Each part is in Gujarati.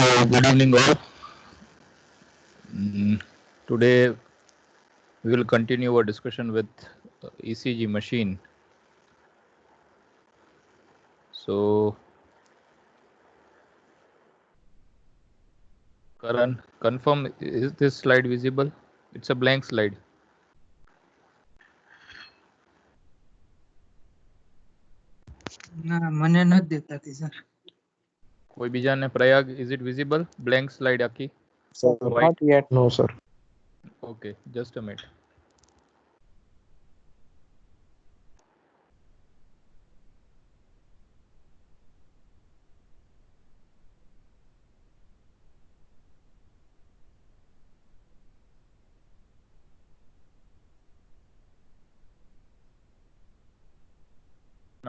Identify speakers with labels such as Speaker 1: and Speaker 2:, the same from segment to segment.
Speaker 1: So good evening all. Today we will continue our discussion with ECG machine. So Karan, confirm, is this slide visible? It's a blank slide.
Speaker 2: ના મને નથી દેખાતી સર.
Speaker 1: કોઈ બીજાને Prayag, is it visible? Blank slide આખી.
Speaker 3: Sir, not yet. No, sir.
Speaker 1: Okay, just a minute.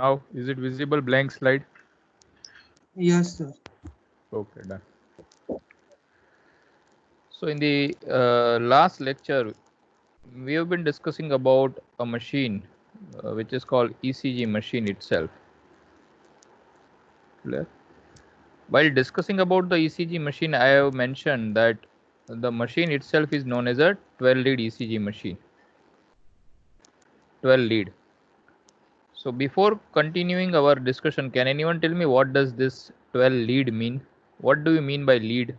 Speaker 1: Now, is it visible? Blank slide.
Speaker 2: Yes sir.
Speaker 1: Okay, done. So in the last lecture, we have been discussing about a machine which is called ECG machine itself. Clear? While discussing about the ECG machine, I have mentioned that the machine itself is known as a 12-lead ECG machine. 12 lead. So before continuing our discussion, can anyone tell me what does this 12 lead mean? What do you mean by lead?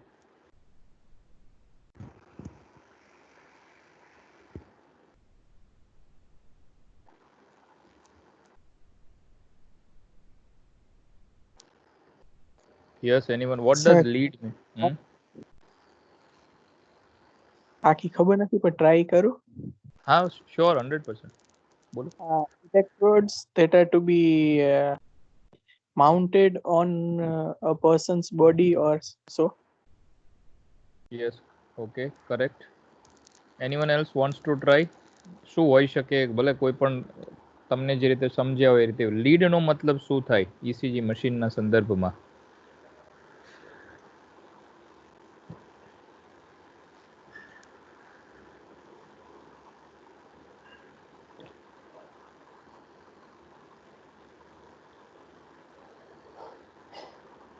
Speaker 1: Yes, anyone? What
Speaker 3: Sir.
Speaker 1: does lead mean?
Speaker 3: આખી ખબર નથી પણ try કરું.
Speaker 1: हाँ, sure, 100%. બોલો.
Speaker 3: Electrodes that are to be mounted on a person's body or so.
Speaker 1: Yes, okay, correct. Anyone else wants to try? શું હોઈ શકે? ભલે કોઈ પણ તમને જે રીતે સમજ્યા હોય એ રીતે. લીડ નો મતલબ શું થાય ECG મશીનના સંદર્ભમાં?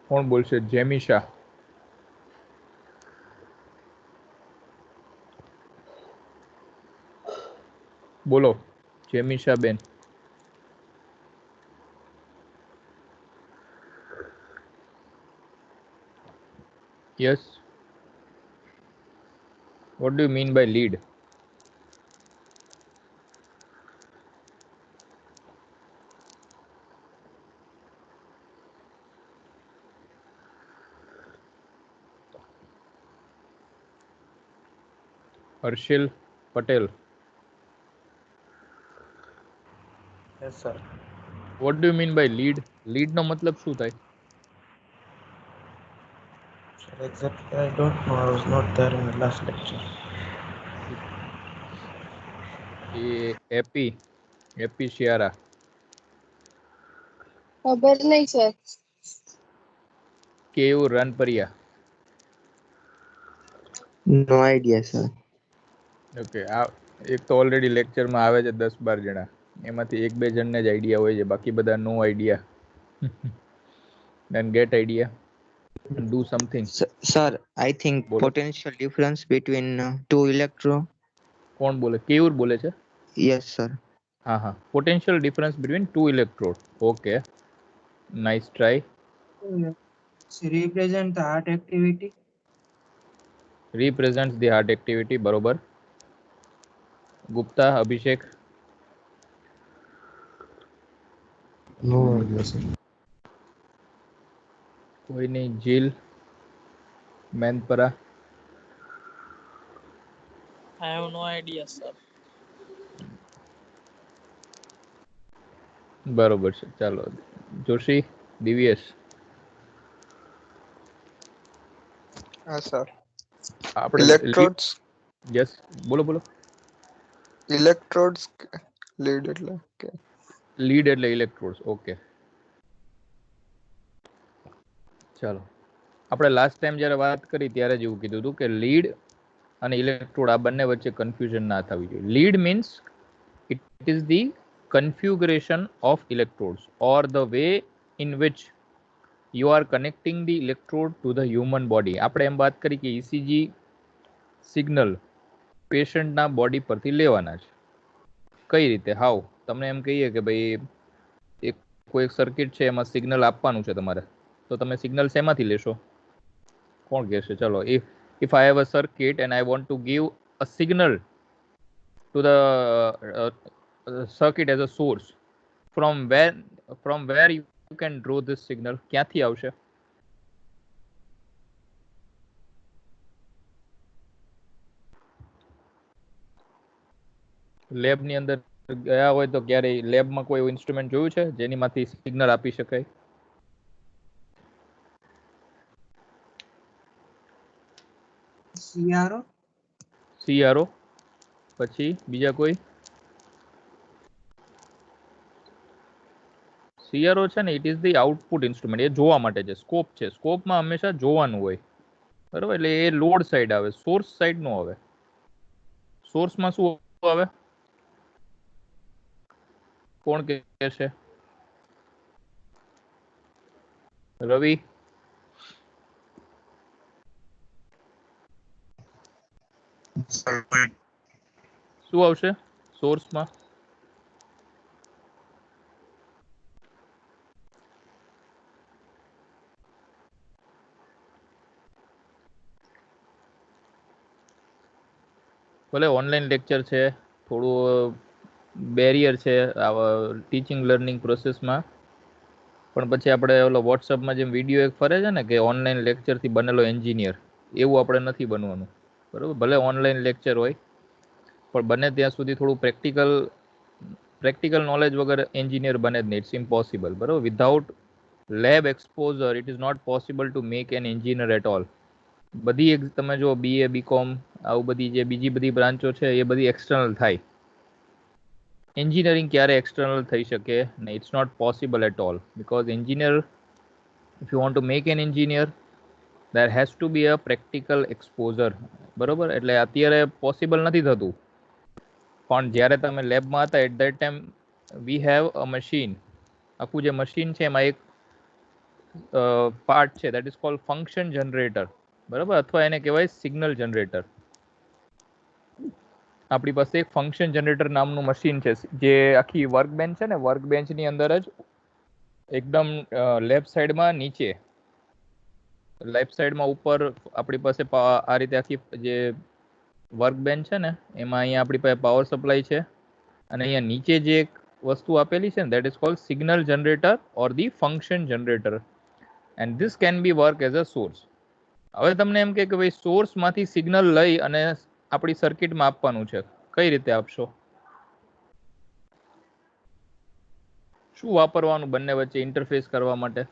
Speaker 1: કોણ બોલશે? જેમિશા. બોલો જેમિશા બેન. Yes. What do you mean by lead? Harshil Patel.
Speaker 3: Yes, sir.
Speaker 1: What do you mean by lead? Lead નો મતલબ શું થાય?
Speaker 3: Sir, exactly, I don't know. I was not there in the last lecture.
Speaker 1: A P Shiyara.
Speaker 4: ખબર નહીં sir.
Speaker 1: K U Ranpariya.
Speaker 5: No idea, sir.
Speaker 1: Okay, આ એક તો ઓલરેડી લેક્ચરમાં આવે છે 10-12 જણા, એમાંથી 1-2 જણને જ આઈડિયા હોય છે, બાકી બધા નો idea. Then get idea and do something.
Speaker 5: Sir, I think
Speaker 1: બોલો.
Speaker 5: potential difference between two electrons.
Speaker 1: કોણ બોલે? કેયુર બોલે છે?
Speaker 5: Yes, sir.
Speaker 1: હા હા, potential difference between two electrode. Okay, nice try.
Speaker 2: represent the heart activity.
Speaker 1: Represents the heart activity. બરોબર. ગુપ્તા અભિષેક.
Speaker 3: No idea, sir.
Speaker 1: કોઈ નહીં. જીલ મેનપરા.
Speaker 6: I have no idea, sir.
Speaker 1: બરોબર છે, ચાલો. જોશી દિવ્યેશ.
Speaker 7: sir.
Speaker 1: આપણે
Speaker 7: Electrodes.
Speaker 1: યસ, બોલો બોલો.
Speaker 7: Electrodes lead એટલે કે
Speaker 1: લીડ એટલે ઇલેક્ટ્રોડ્સ. ઓકે, ચાલો. આપણે લાસ્ટ ટાઈમ જ્યારે વાત કરી ત્યારે જ એવું કીધું હતું કે લીડ અને ઇલેક્ટ્રોડ આ બંને વચ્ચે કન્ફ્યુઝન ના થવી જોઈએ. Lead means it is the configuration of electrodes or the way in which you are connecting the electrode to the human body. આપણે એમ વાત કરી કે ઇસીજી સિગ્નલ પેશન્ટના બોડી પરથી લેવાના છે. કઈ રીતે? હાઉ? તમને એમ કહીએ કે ભાઈ એક કોઈ સર્કિટ છે એમાં સિગ્નલ આપવાનું છે તમારે, તો તમે સિગ્નલ શેમાંથી લેશો? કોણ કહેશે? ચલો, if I have a circuit and I want to give a signal to the circuit as a source, from where you can draw this signal? ક્યાંથી આવશે? લેબની અંદર ગયા હોય તો ક્યારેય લેબમાં કોઈ ઇન્સ્ટ્રુમેન્ટ જોયું છે જેનીમાંથી સિગ્નલ આપી શકાય?
Speaker 2: CRO.
Speaker 1: CRO. પછી બીજા કોઈ? CRO છે ને, it is the output instrument. એ જોવા માટે છે. સ્કોપ છે, સ્કોપમાં હંમેશા જોવાનું હોય, બરાબર? એટલે એ લોડ સાઈડ આવે, સોર્સ સાઈડ નો આવે. સોર્સમાં શું આવે? કોણ કહે છે? રવિ? શું આવશે સોર્સમાં? ભલે ઓનલાઈન લેક્ચર છે, થોડું બેરિયર છે ટીચિંગ લર્નિંગ પ્રોસેસમાં, પણ પછી આપણે ઓલો વોટ્સઅપમાં જેમ વિડીયો એક ફરે છે ને કે ઓનલાઈન લેક્ચરથી બનેલો એન્જિનિયર, એવું આપણે નથી બનવાનું, બરાબર? ભલે ઓનલાઈન લેક્ચર હોય, પણ બને ત્યાં સુધી થોડું પ્રેક્ટિકલ નોલેજ વગર એન્જિનિયર બને જ નહીં. ઇટ્સ ઇમ્પોસિબલ, બરાબર? Without lab exposure it is not possible to make an engineer at all. બધી તમે જો BA BCom આવું બધી જે બીજી બધી બ્રાન્ચો છે એ બધી એક્સટર્નલ થાય. એન્જિનિયરિંગ ક્યારે એક્સટર્નલ થઈ શકે નહીં? It's not possible at all, because engineer, if you want to make an engineer, there has to be a practical exposure, બરોબર? એટલે અત્યારે પોસિબલ નથી થતું, પણ જ્યારે તમે લેબમાં હતા at that time we have a machine. આખું જે મશીન છે એમાં એક પાર્ટ છે that is called function generator, બરાબર? અથવા એને કહેવાય સિગ્નલ જનરેટર. આપણી પાસે એક ફંક્શન જનરેટર નામનું મશીન છે, જે આખી વર્ક બેન્ચ છે ને, વર્ક બેન્ચની અંદર જ એકદમ લેફ્ટ સાઈડમાં નીચે, લેફ્ટ સાઈડમાં ઉપર આપણી પાસે આ રીતે આખી જે વર્ક બેન્ચ છે ને એમાં અહીંયા આપણી પાસે પાવર સપ્લાય છે, અને અહીંયા નીચે જે એક વસ્તુ આપેલી છે ને that is cold signal generator or the function generator, and this can be work as a source. હવે તમને એમ કે ભાઈ સોર્સમાંથી સિગ્નલ લઈ અને આપણી સર્કિટમાં આપવાનું છે, કઈ રીતે આપશો? શું વાપરવાનું બંને વચ્ચે ઇન્ટરફેસ કરવા માટે?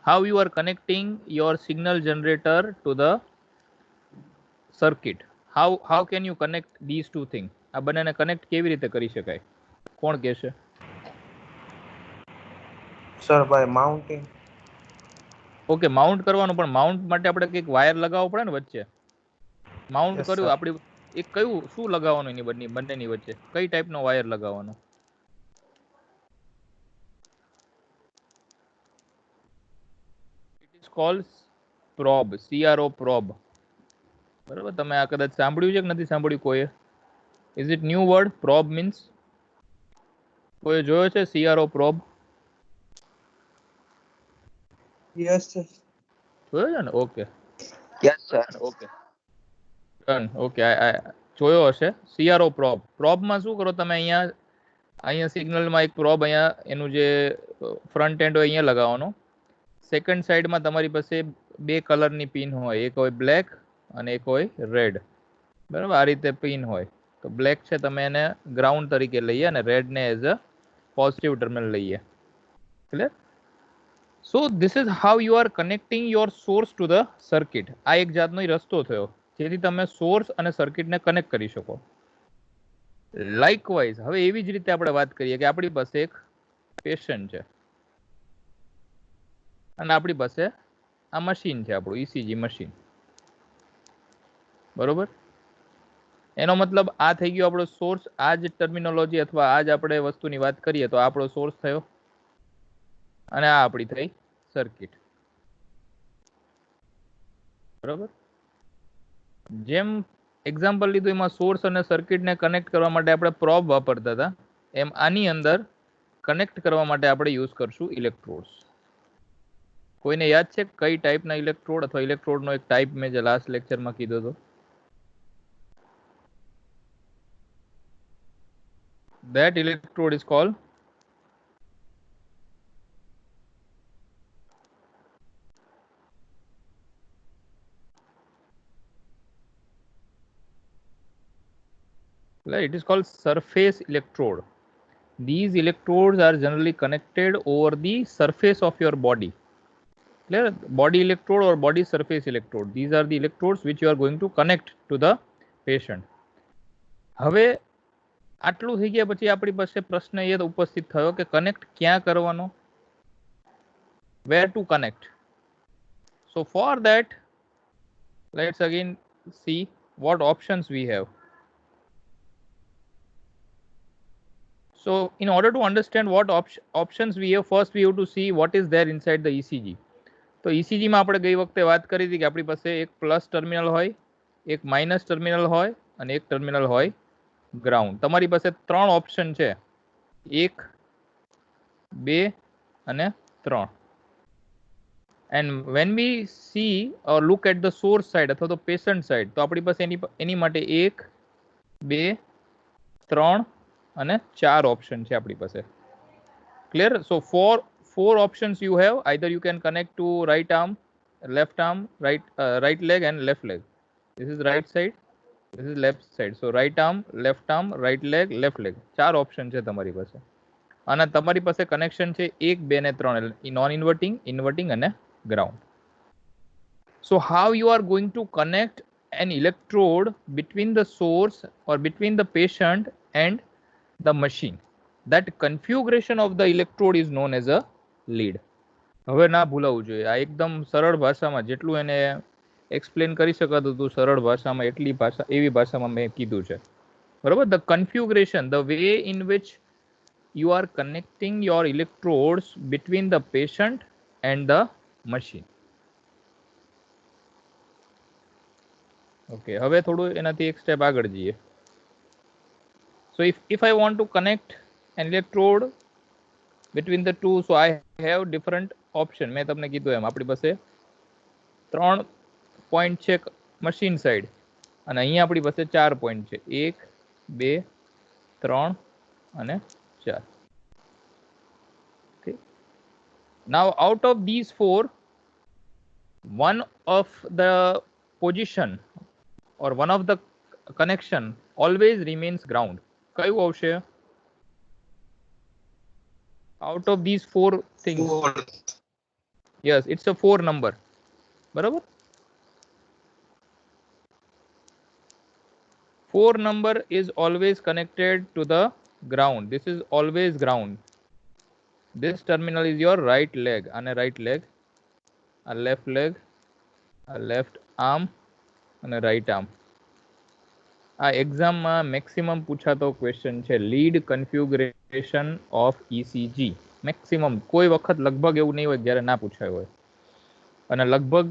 Speaker 1: How you are connecting your signal generator to the circuit? How can you connect these two things? આ બંનેને કનેક્ટ કેવી રીતે કરી શકાય? કોણ કહેશે?
Speaker 3: Sir, by mounting.
Speaker 1: Okay, mount કરવાનું, પણ માઉન્ટ માટે આપણે કંઈક વાયર લગાવવો પડે ને વચ્ચે. માઉન્ટ
Speaker 3: Yes,
Speaker 1: કર્યું
Speaker 3: sir.
Speaker 1: આપણી, એક કયું શું લગાવવાનું એની બંનેની વચ્ચે? કઈ ટાઈપનો વાયર લગાવવાનો? It is called probe, CRO probe, બરાબર? તમે આ કદાચ સાંભળ્યું છે કે નથી સાંભળ્યું કોઈએ? Is it new word? Probe means કોઈ જોયો છે? CRO probe
Speaker 2: Yes, sir.
Speaker 1: જોયો છે ને? Okay,
Speaker 5: Yes, sir.
Speaker 1: Okay, okay, જોયો હશે. CRO probe. પ્રોબમાં શું કરો તમે? અહીંયા સિગ્નલમાં એક પ્રોબ, અહીંયા એનું જે ફ્રન્ટ એન્ડ હોય અહીંયા લગાવવાનો. સેકન્ડ સાઈડમાં તમારી પાસે બે કલરની પિન હોય, એક હોય બ્લેક અને એક હોય રેડ, બરાબર? આ રીતે પિન હોય. તો બ્લેક છે તમે એને ગ્રાઉન્ડ તરીકે લઈએ અને રેડને એઝ અ પોઝિટિવ ટર્મિનલ લઈએ. Clear? So this is how you are connecting your source to the circuit. આ એક જાતનો રસ્તો થયો જેથી તમે સોર્સ અને સર્કિટને કનેક્ટ કરી શકો. લાઇકવાઇઝ હવે એવી જ રીતે આપણે વાત કરીએ કે આપણી પાસે એક પેશન્ટ છે અને આપણી પાસે આ મશીન છે, આપણું ECG મશીન, બરોબર? એનો મતલબ આ થઈ ગયો આપણો સોર્સ. આ જ ટર્મિનોલોજી અથવા આ જ આપણે વસ્તુની વાત કરીએ તો આપણો સોર્સ થયો અને આ આપણી થઈ સર્કિટ. બરોબર. જેમ એક્ઝામ્પલ લીધું એમાં સોર્સ અને સર્કિટને કનેક્ટ કરવા માટે આપણે પ્રોબ વાપરતા હતા, એમ આની અંદર કનેક્ટ કરવા માટે આપણે યુઝ કરશું ઇલેક્ટ્રોડ્સ. કોઈને યાદ છે કઈ ટાઈપના ઇલેક્ટ્રોડ અથવા ઇલેક્ટ્રોડનો એક ટાઈપ મેં જે લાસ્ટ લેક્ચરમાં કીધો હતો? That electrode is called it is called surface electrode. These electrodes are generally connected over the surface of your body. Clear? Body electrode or body surface electrode. These are the electrodes which you are going to connect to the patient. હવે આટલું થઈ ગયા પછી આપણી પાસે પ્રશ્ન એ ઉપસ્થિત થયો કે કનેક્ટ ક્યાં કરવાનો, where to connect. So for that, let's again see what options we have. So in order to understand what options we have, first we have to see what is there inside the ECG. તો ECG માં આપણે ગઈ વખતે વાત કરી હતી કે આપણી પાસે એક પ્લસ ટર્મિનલ હોય, એક માઇનસ ટર્મિનલ હોય અને એક ટર્મિનલ હોય ગ્રાઉન્ડ. તમારી પાસે ત્રણ ઓપ્શન છે, 1, 2 અને 3. And when we see or look at the source side અથવા તો patient side, તો આપણી પાસે એની માટે 1, 2, 3 અને 4 ઓપ્શન છે આપણી પાસે. Clear? So four options you have. Either you can connect to right arm, left arm, right leg and left leg. This is right side, this is left side. So right arm, right leg, left leg. 4 option છે તમારી પાસે. અને તમારી પાસે કનેક્શન છે 1, 2 અને 3, નોન ઇન્વર્ટિંગ, ઇન્વર્ટિંગ અને ground. So how you are going to connect an electrode between the source or between the patient and the machine? That configuration of the electrode is known as a lead. હવે ના ભૂલાવવું જોઈએ. આ એકદમ સરળ ભાષામાં જેટલું એને એક્સપ્લેન કરી શકાતું હતું સરળ ભાષામાં એવી ભાષામાં મેં કીધું છે. બરોબર. The configuration, the way in which you are connecting your electrodes between the patient and the machine. Okay, હવે થોડું એનાથી એક સ્ટેપ આગળ જઈએ. So if I want to connect an electrode between the two, so I have different option. મેં તમને કીધું એમ આપણી પાસે 3 પોઈન્ટ છે મશીન સાઈડ અને અહીંયા આપણી પાસે 4 પોઈન્ટ છે, 1, 2, 3 અને 4. Okay. Now out of these 4, one of the position or one of the connection always remains ground. કયું આવશે? Out of these 4 things.
Speaker 7: 4th.
Speaker 1: Yes, it's a 4 number. બરાબર. 4 number is always connected to the ground. This is always ground. This terminal is your right leg and a right leg, a left leg, a left arm and a right arm. આ એક્ઝામમાં મેક્સિમમ પૂછાતો ક્વેશ્ચન છે, lead configuration of ECG. Maximum, કોઈ વખત લગભગ એવું નહીં હોય જ્યારે ના પૂછાયું હોય. અને લગભગ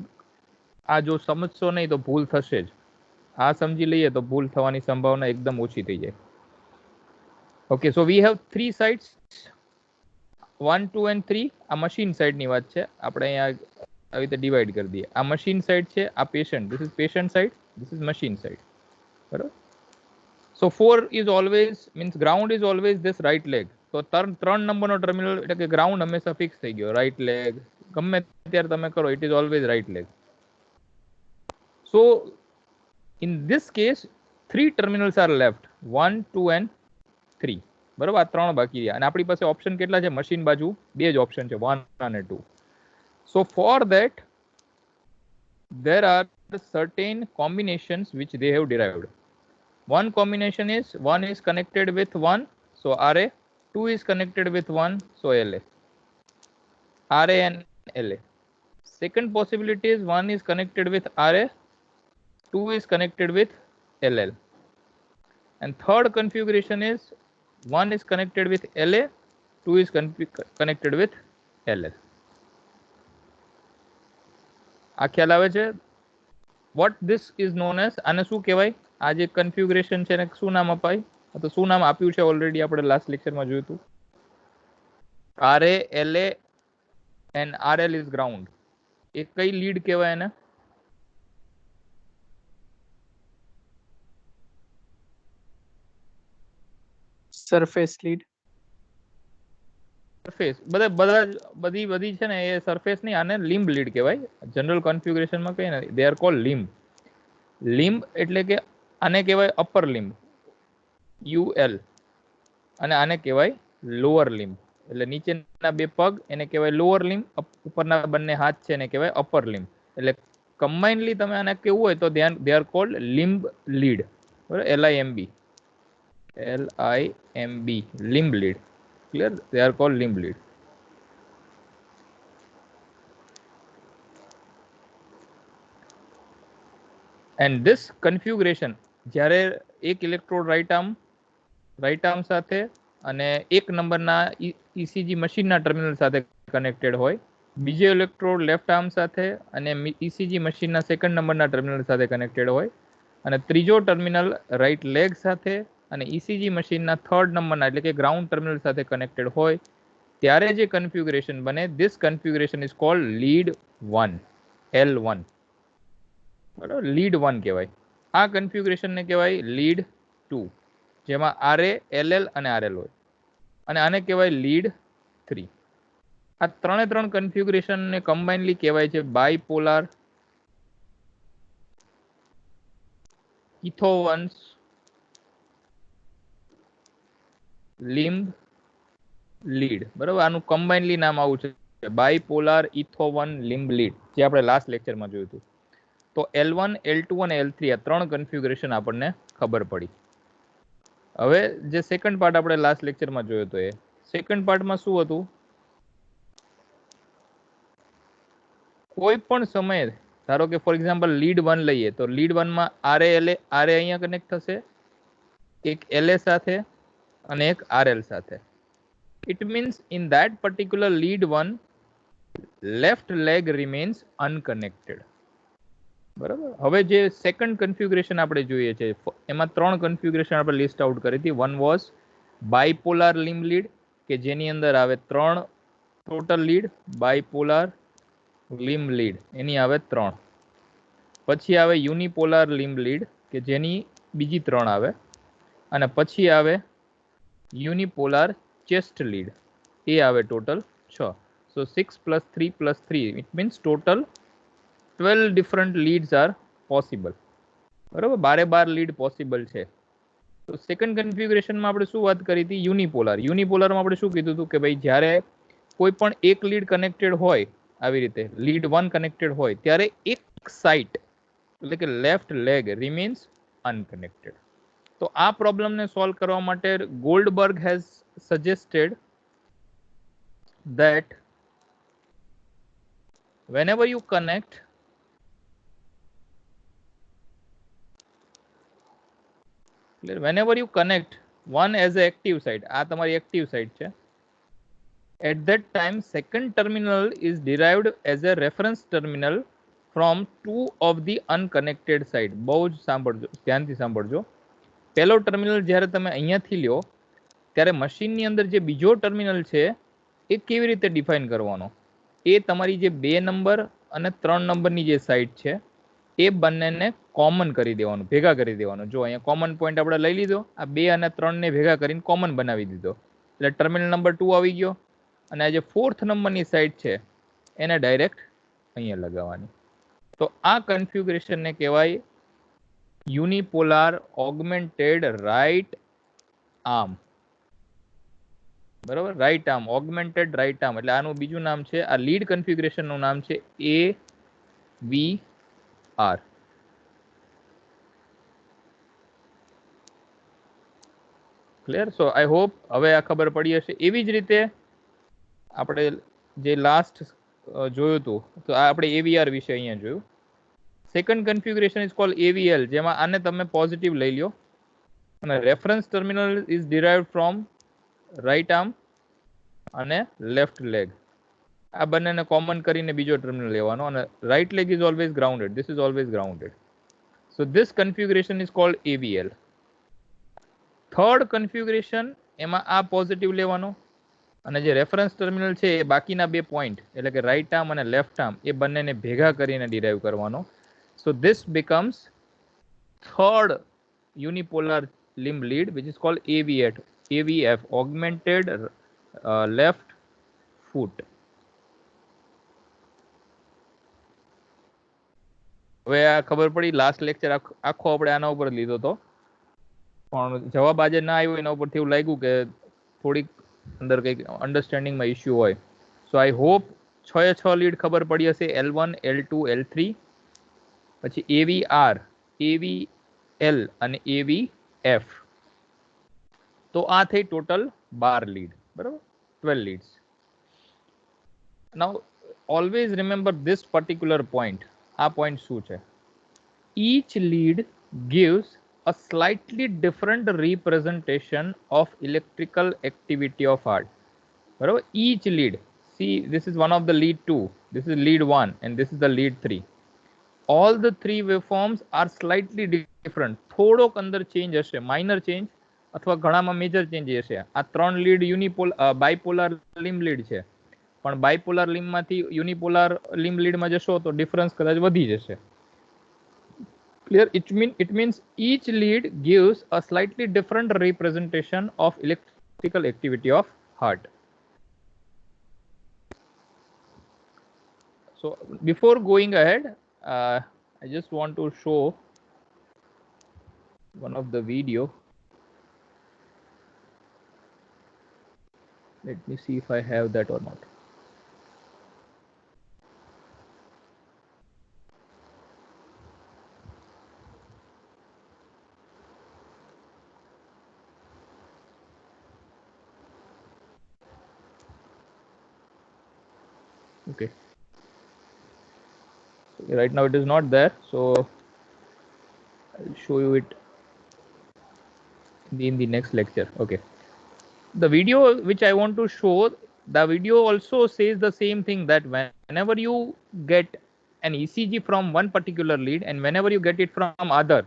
Speaker 1: આ જો સમજશો નહીં તો ભૂલ થશે જ. આ સમજી લઈએ તો ભૂલ થવાની સંભાવના એકદમ ઓછી થઈ જાય. Okay, so we have 3 sides, 1, 2 and 3. આ મશીન સાઇડની વાત છે, આપણે અહીંયા આવી રીતે ડિવાઈડ કરી દઈએ. આ મશીન સાઇડ છે, આ patient, this is patient side, this is machine side. બરાબર. So 4 is always means ground is always this right leg. So 3 નંબરનો ટર્મિનલ એટલે કે ગ્રાઉન્ડ હંમેશા ફિક્સ થઈ ગયો. રાઈટ લેગ ગમે ત્યારે તમે કરો, it is always right leg. So in this case 3 terminals are left, 1, 2 and 3. બરાબર. આ 3 બાકી રહ્યા અને આપણી પાસે ઓપ્શન કેટલા છે? મશીન બાજુ 2 જ ઓપ્શન છે, 1 અને 2. So for that there are certain combinations which they have derived. One combination is 1 is connected with 1, so RA, 2 is connected with 1, so LA. RA and LA. Second possibility is 1 is connected with RA, 2 is connected with LL. and third configuration is 1 is connected with LA, 2 is connected with LL. આ ખ્યાલ આવે છે? what this is known as, આને શું કહેવાય? આ જે કન્ફિગ્યુરેશન છે એને શું નામ અપાય? તો શું નામ આપ્યું છે ઓલરેડી આપણે લાસ્ટ લેક્ચરમાં જોયું હતું. RA, LA and RL is ground. એ કઈ લીડ કહેવાય એને?
Speaker 2: surface lead.
Speaker 1: સરફેસ બધી છે ને એ સરફેસ નહીં, આને લિમ્બ લીડ કહેવાય. જનરલ કન્ફિગ્યુરેશનમાં કહીએ ને દે આર કોલ્ડ લિમ્બ. લિમ્બ એટલે કે આને કહેવાય અપર લિમ્બ UL, અને આને કહેવાય લોઅર લિમ્બ. એટલે નીચેના બે પગ એને કહેવાય લોઅર લિમ્બ, ઉપરના બંને હાથ છે એને કહેવાય અપર લિમ્બ. એટલે કમ્બાઇનલી તમે આને કેવું હોય તો દે આર કોલ્ડ લિમ્બ લીડ. બરાબર, LIMB લિમ્બ lead. Clear? They are called limb lead. And this configuration, જ્યારે એક ઇલેક્ટ્રોડ રાઈટ આર્મ સાથે અને એક નંબરના ECG મશીનના ટર્મિનલ સાથે કનેક્ટેડ હોય, બીજો ઇલેક્ટ્રોડ લેફ્ટ આર્મ સાથે અને ECG મશીનના સેકન્ડ નંબરના ટર્મિનલ સાથે કનેક્ટેડ હોય, અને ત્રીજો ટર્મિનલ રાઈટ લેગ સાથે અને ECG મશીનના થર્ડ નંબરના એટલે કે ગ્રાઉન્ડ ટર્મિનલ સાથે કનેક્ટેડ હોય, ત્યારે જે કન્ફિગ્યુરેશન બને, this configuration is cold lead 1, L1. બરાબર, લીડ 1 કહેવાય. આ કન્ફિગ્યુરેશનને કહેવાય લીડ 2, જેમાં RA, LL અને RL હોય, અને આને કહેવાય લીડ 3. આ ત્રણ કન્ફિગ્યુરેશનને કમ્બાઇનલી કહેવાય છે બાયપોલાર ઇથોવન્સ લિમ્બ લીડ. બરાબર, આનું કમ્બાઇનલી નામ આવું છે બાયપોલાર ઇથોવન લિમ્બ લીડ, જે આપણે લાસ્ટ લેક્ચરમાં જોયું હતું. તો L1, L2 અને L3 આ ત્રણ કન્ફિગ્યુરેશન આપણને ખબર પડી. હવે જે સેકન્ડ પાર્ટ આપણે લાસ્ટ લેક્ચરમાં જોયો હતો, એ સેકન્ડ પાર્ટમાં શું હતું? કોઈ પણ સમયે ધારો કે ફોર એક્ઝામ્પલ લીડ 1 લઈએ તો લીડ 1 માં RA અહીંયા કનેક્ટ થશે, એક LA સાથે અને એક RL સાથે. It means in that particular lead 1 left leg remains unconnected. બરાબર. હવે જે સેકન્ડ કન્ફિગ્યુરેશન આપણે જોઈએ છે એમાં ત્રણ કન્ફિગ્યુરેશન આપણે લિસ્ટ આઉટ કરી હતી. વન વોઝ બાયપોલાર લિમ્બ લીડ, કે જેની અંદર આવે 3 ટોટલ લીડ. બાયપોલાર લિમ્બ લીડ એની આવે 3. પછી આવે યુનિપોલાર લિમ્બ લીડ, કે જેની બીજી 3 આવે, અને પછી આવે યુનિપોલાર ચેસ્ટ લીડ, એ આવે total 6. So 6 + 3 + 3 it means total 12 different leads are possible. બરાબર, 12 લીડ પોસિબલ છે. તો સેકન્ડ કન્ફિગ્યુરેશનમાં આપણે શું વાત કરી હતી? યુનિપોલારમાં આપણે શું કીધું હતું કે ભાઈ જ્યારે કોઈ પણ એક લીડ કનેક્ટેડ હોય, આવી રીતે લીડ 1 કનેક્ટેડ હોય, ત્યારે એક સાઇટ એટલે કે લેફ્ટ લેગ રિમેન્સ અનકનેક્ટેડ. તો આ પ્રોબ્લેમને સોલ્વ કરવા માટે Goldberg has suggested that whenever you connect one as a active site, આ તમારી એક્ટિવ સાઇટ છે, at that time second terminal is derived as a reference terminal from 2 of the unconnected side. બહુ જ સાંભળજો, ધ્યાનથી સાંભળજો. પહેલો ટર્મિનલ જ્યારે તમે અહીંયાથી લ્યો ત્યારે મશીનની અંદર જે બીજો ટર્મિનલ છે એ કેવી રીતે ડિફાઇન કરવાનો? એ તમારી જે 2 નંબર અને 3 નંબરની જે સાઇટ છે એ બંનેને કોમન કરી દેવાનું, ભેગા કરી દેવાનું. જો અહીંયા કોમન પોઈન્ટ આપણે લઈ લીધો, આ 2 અને 3 ને ભેગા કરીને કોમન બનાવી દીધો, એટલે ટર્મિનલ નંબર 2 આવી ગયો, અને આ જે 4th નંબરની સાઇટ છે એને ડાયરેક્ટ અહીંયા લગાવવાની. તો આ કન્ફિગ્યુરેશનને કહેવાય યુનિપોલાર ઓગમેન્ટેડ રાઇટ આર્મ. બરાબર, right arm, augmented right arm, એટલે આનું બીજું નામ છે, આ લીડ કન્ફિગ્યુરેશનનું નામ છે AVR. Clear? So I hope હવે આ ખબર પડી હશે. એવી જ રીતે આપણે જે લાસ્ટ જોયું હતું, તો આ આપણે AVR વિશે અહીંયા જોયું. Second configuration is called AVL, જેમાં આને તમે પોઝિટિવ લઈ લ્યો, અને reference terminal is derived from right arm અને લેફ્ટ લેગ. આ બંનેને કોમન કરીને બીજો ટર્મિનલ લેવાનો અને right leg is always grounded. This is always grounded. So this configuration is called AVL. Third configuration, એમાં આ પોઝિટિવ લેવાનો અને જે રેફરન્સ ટર્મિનલ છે એ બાકીના બે પોઈન્ટ એટલે કે રાઇટ આર્મ અને લેફ્ટ આર્મ એ બંનેને ભેગા કરીને ડિરાઈવ કરવાનો. So this becomes third unipolar limb lead, which is called AVF, augmented left foot. હવે આ ખબર પડી. લાસ્ટ લેક્ચર આખો આપણે આના ઉપર લીધો હતો, પણ જવાબ આજે ના આવ્યો. એના ઉપરથી એવું લાગ્યું કે થોડીક અંદર કંઈક અન્ડરસ્ટેન્ડિંગમાં ઇસ્યુ હોય. સો આઈ હોપ 6 લીડ ખબર પડી હશે. L1, L2, L3, પછી AVR, AVL અને AVF. તો આ થઈ ટોટલ 12 લીડ, બરાબર? 12 leads. Now always remember this particular point. આ પોઈન્ટ શું છે? Each lead gives a slightly different representation of electrical activity of heart. બરાબર? Each lead. See, this is one of the lead 2, this is lead 1 and this is the lead 3. All the three waveforms are slightly different. થોડોક અંદર ચેન્જ હશે, માઇનર ચેન્જ અથવા ઘણામાં મેજર ચેન્જ હશે. આ ત્રણ લીડ બાયપોલાર લિમ્બ લીડ છે, પણ બાયપોલાર લિમ્બમાંથી યુનિપોલાર લિમ્બ લીડમાં જશો તો ડિફરન્સ કદાચ વધી જશે. Clear? It means each lead gives a slightly different representation of electrical activity of heart. So before going ahead, I just want to show one of the video. Let me see if I have that or not. Okay. Right now it is not there, so I'll show you it in the next lecture. Okay. The video which I want to show, the video also says the same thing, that whenever you get an ECG from one particular lead and whenever you get it from other,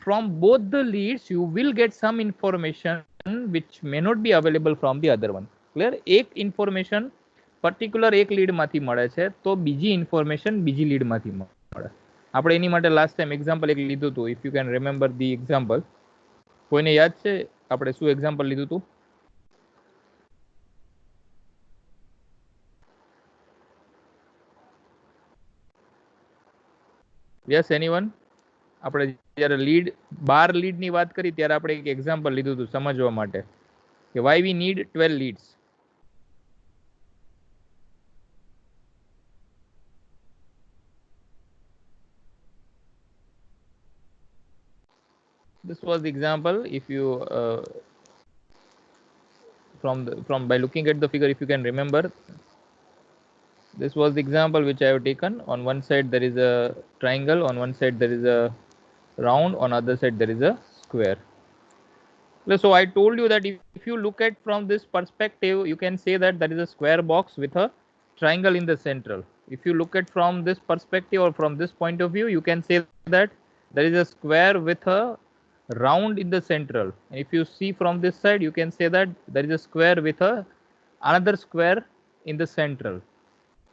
Speaker 1: from both the leads you will get some information which may not be available from the other one. Clear? એક information particular એક lead માંથી મળે છે તો બીજી information બીજી lead માંથી મળે. આપણે એની માટે લાસ્ટ ટાઈમ એક્ઝામ્પલ એક લીધું હતું. If you can remember the example. કોઈને યાદ છે આપણે શું એક્ઝામ્પલ લીધું હતું? Yes, anyone? આપણે જ્યારે લીડ 12 લીડની વાત કરી ત્યારે આપણે એક એક્ઝામ્પલ લીધું હતું સમજવા માટે કે why we need 12 leads. This was the example. If you by looking at the figure, if you can remember, this was the example which I have taken. On one side there is a triangle, on one side there is a round, on other side there is a square. So I told you that if you look at from this perspective, you can say that there is a square box with a triangle in the central. If you look at from this perspective or from this point of view, you can say that there is a square with a round in the central. And if you see from this side, you can say that there is a square with another square in the central.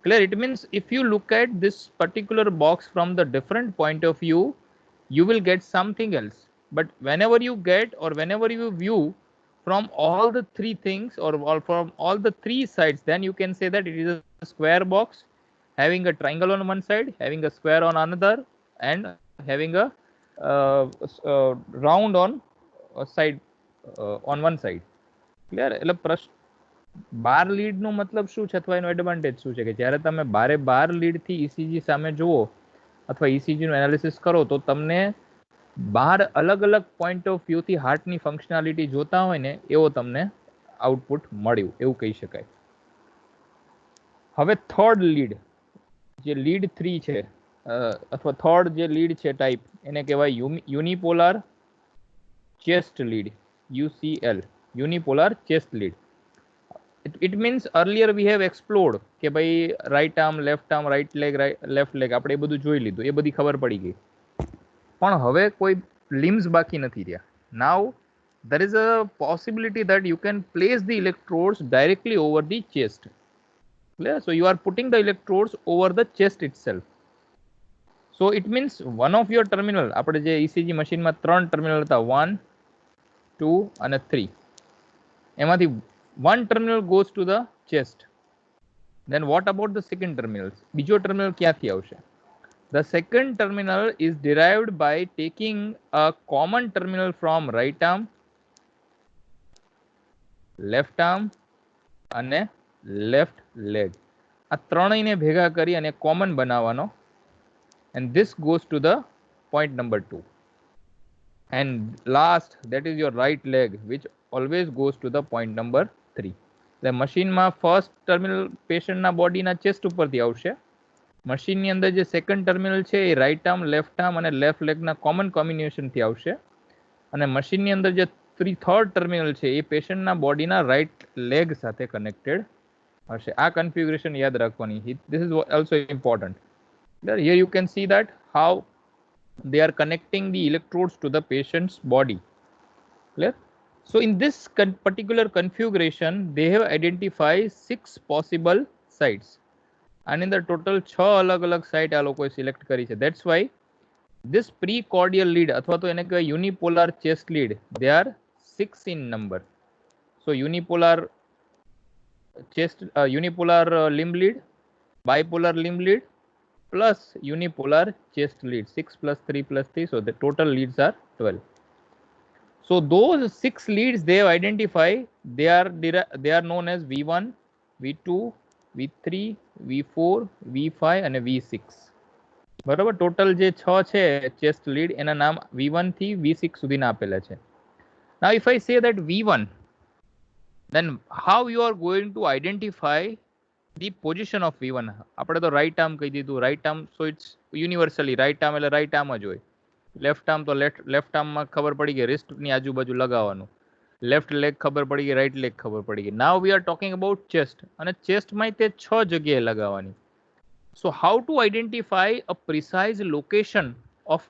Speaker 1: Clear? It means if you look at this particular box from the different point of view, you will get something else. But whenever you get or whenever you view from all the three things or from all the three sides, then you can say that it is a square box having a triangle on one side, having a square on another, and having a round on a side on one side. Clear? એટલે પ્રશ્ન 12 લીડ નો મતલબ શું છે અથવા એનો એડવાન્ટેજ શું છે કે જ્યારે તમે 12 લીડ થી ECG સામે જુઓ અથવા ECG નું એનાલિસિસ કરો તો તમને 12 અલગ અલગ પોઈન્ટ ઓફ વ્યૂ થી હાર્ટની ફંક્શનાલિટી જોતા હોય ને એવો તમને આઉટપુટ મળ્યું એવું કહી શકાય. હવે થર્ડ લીડ જે લીડ 3 છે અથવા થર્ડ જે લીડ છે ટાઈપ એને કહેવાય યુનિપોલાર chest lead, UCL, unipolar chest lead. It means earlier we have explored કે ભાઈ right arm, left arm, right leg, left leg, આપણે એ બધું જોઈ લીધું, એ બધી ખબર પડી ગઈ. પણ હવે કોઈ limbs બાકી નથી રહ્યા. Now there is a possibility that you can place the electrodes directly over the chest. Clear? So you are putting the electrodes over the chest itself. So it means one of your terminal, આપણે જે ECG મશીનમાં 3 ટર્મિનલ હતા, 1, 2 અને 3, એમાંથી one terminal goes to the chest. Then what about the second terminals? બીજો ટર્મિનલ ક્યાંથી આવશે? The second terminal is derived by taking a common terminal from right arm, left arm અને left leg. આ ત્રણેયને ભેગા કરી અને કોમન બનાવવાનો, and this goes to the point number 2. And last, that is your right leg, which always goes to the point number 3. The મશીનમાં ફર્સ્ટ ટર્મિનલ પેશન્ટના બોડીના ચેસ્ટ ઉપરથી આવશે. મશીનની અંદર જે સેકન્ડ ટર્મિનલ છે એ રાઇટ આર્મ, લેફ્ટ આર્મ અને લેફ્ટ લેગના કોમન કોમ્બિનેશનથી આવશે. અને મશીનની અંદર જે થર્ડ ટર્મિનલ છે એ પેશન્ટના બોડીના રાઇટ લેગ સાથે કનેક્ટેડ હશે. આ કન્ફિગ્યુરેશન યાદ રાખવાની. This is also important. Here you can see that how they are connecting the electrodes to the patient's body. Clear? So in this particular configuration, they have identified 6 possible sites. And in the total 6 અલગ-અલગ site આ લોકોએ select કરી છે. That's why this precordial lead અથવા તો એને કહેવાય unipolar chest lead, they are 6 in number. So unipolar chest, unipolar limb lead, bipolar limb lead plus unipolar chest lead. 6 plus 3 plus 3. So the total leads are 12. So those 6 leads they have identified, they are known as V1, V2, V3, V4, V5 and V6. બરાબર, ટોટલ જે 6 છે chest lead, એના નામ V1 થી V6 સુધીના આપેલા છે. Now if I say that V1, then how you are going to identify the position of V1? આપણે તો right arm કહી દીધું, right arm, so it's universally right arm એટલે right arm જ હોય. લેફ્ટ આર્મ તો લેફ્ટ આર્મમાં ખબર પડી ગઈ, રિસ્ટની આજુબાજુ લગાવવાનું. લેફ્ટ લેગ ખબર પડી ગઈ, રાઈટ લેગ ખબર પડી ગઈ. Now we are talking about chest, અને ચેસ્ટમાં તે 6 જગ્યાએ લગાવવાની. So how to identify a precise location of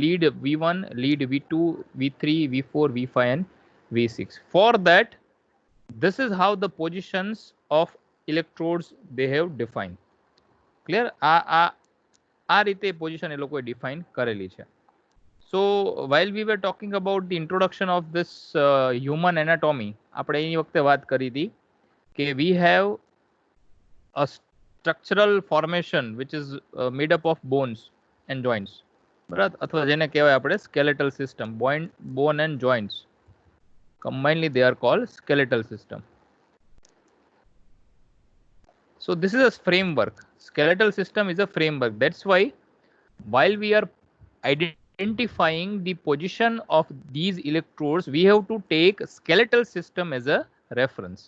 Speaker 1: lead V1, lead V2, V3, V4, V5 and V6. For that, this is how the positions of electrodes they have defined. Clear? આ રીતે પોઝિશન એ લોકોએ ડિફાઇન કરેલી છે. So while we were talking about the introduction of this human anatomy, આપણે એની વખતે વાત કરી હતી કે we have a structural formation which is made up of bones and joints, બરાબર, અથવા જેને કહેવાય આપણે skeletal system. Bone and joints combinedly they are called skeletal system. So this is a framework. Skeletal system is a framework. That's why while we are identifying the position of these electrodes, we have to take skeletal system as a reference.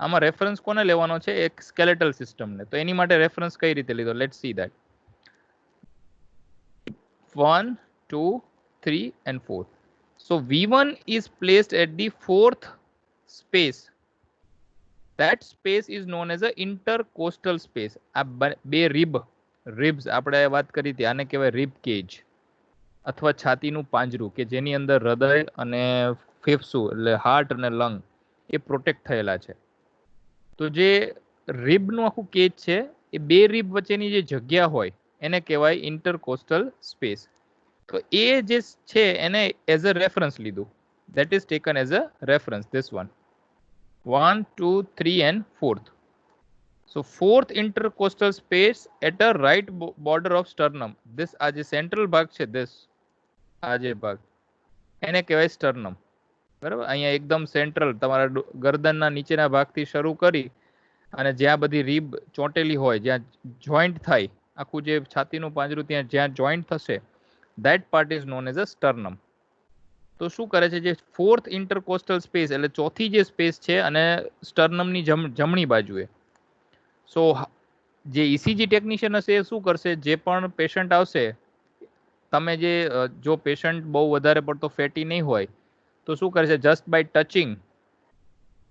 Speaker 1: આમાં રેફરન્સ કોને લેવાનો છે? એક સ્કેલેટલ સિસ્ટમને. તો એની માટે રેફરન્સ કઈ રીતે લીધો? Let's see that. 1, 2, 3 and 4. So V1 is placed at the 4th space. That space is known as a intercostal space. આ બે ribs આપણે વાત કરી હતી, આને કહેવાય rib cage અથવા છાતીનું પાંજરું, કે જેની અંદર હૃદય અને ફેફસું એટલે હાર્ટ અને લંગ એ પ્રોટેક્ટ થયેલા છે. તો જે રિબનું આખું કેજ છે એ બે રિબ વચ્ચેની જે જગ્યા હોય એને કહેવાય ઇન્ટરકોસ્ટલ સ્પેસ. તો એ જે છે એને એઝ અ રેફરન્સ લીધું. That is taken as a reference this one. 1, 2, 3 and 4th. So 4th intercostal space at a right border of sternum. This આ જે સેન્ટ્રલ ભાગ છે, this આ જે ભાગ એને કહેવાય સ્ટર્નમ. બરાબર, અહીંયા એકદમ સેન્ટ્રલ તમારા ગરદનના નીચેના ભાગથી શરૂ કરી અને જ્યાં બધી રીબ ચોંટેલી હોય, જ્યાં જોઈન્ટ થાય, આખું જે છાતીનું પાંજરું ત્યાં જ્યાં જોઈન્ટ થશે, that part is known as a sternum. તો શું કરે છે? જે 4th intercostal space એટલે ચોથી જે સ્પેસ છે અને સ્ટર્નમની જમણી બાજુએ. સો જે ઇસીજી ટેકનિશિયન હશે એ શું કરશે? જે પણ પેશન્ટ આવશે, તમે જે જો પેશન્ટ બહુ વધારે પડતો ફેટી નહીં હોય તો શું કરે છે? જસ્ટ બાય ટચિંગ,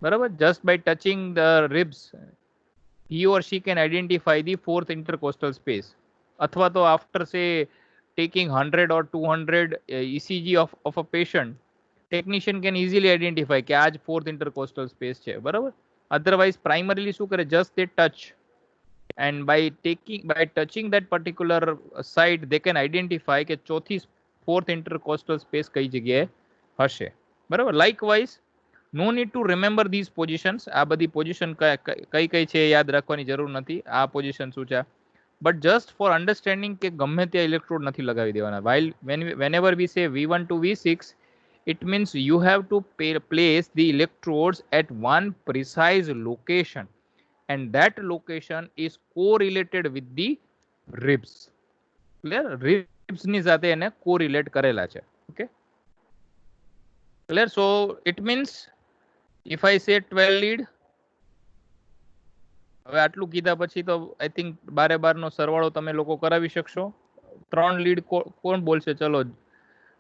Speaker 1: બરાબર, just by touching the ribs he or she can identify the fourth intercostal space. અથવા તો after say taking 100 or 200 ECG of a patient, technician can easily identify કે આ જ fourth intercostal space છે, બરાબર. Otherwise primarily શું કરે? just they touch, and by touching that particular site they can identify કે ચોથી fourth intercostal space કઈ જગ્યાએ હશે, બરાબર. Likewise, no need to remember these positions. આ બધી પોઝિશન કઈ કઈ છે યાદ રાખવાની જરૂર નથી. આ પોઝિશન શું છે? બટ જસ્ટ ફોર અન્ડરસ્ટેન્ડિંગ કે ગમે ત્યાં ઇલેક્ટ્રોડ નથી લગાવી દેવાના. While whenever we say V1 to V6, it means you have to place the electrodes at one precise location, and that location is correlated with the ribs. Clear? Ribs ની સાથે એને correlate કરેલા છે. Okay, clear? So it means if I say 12 lead, હવે આટલું કીધા પછી તો આઈ થિંક બારે બારનો સરવાળો તમે લોકો કરાવી શકશો. 3 લીડ કોણ બોલશે? ચલો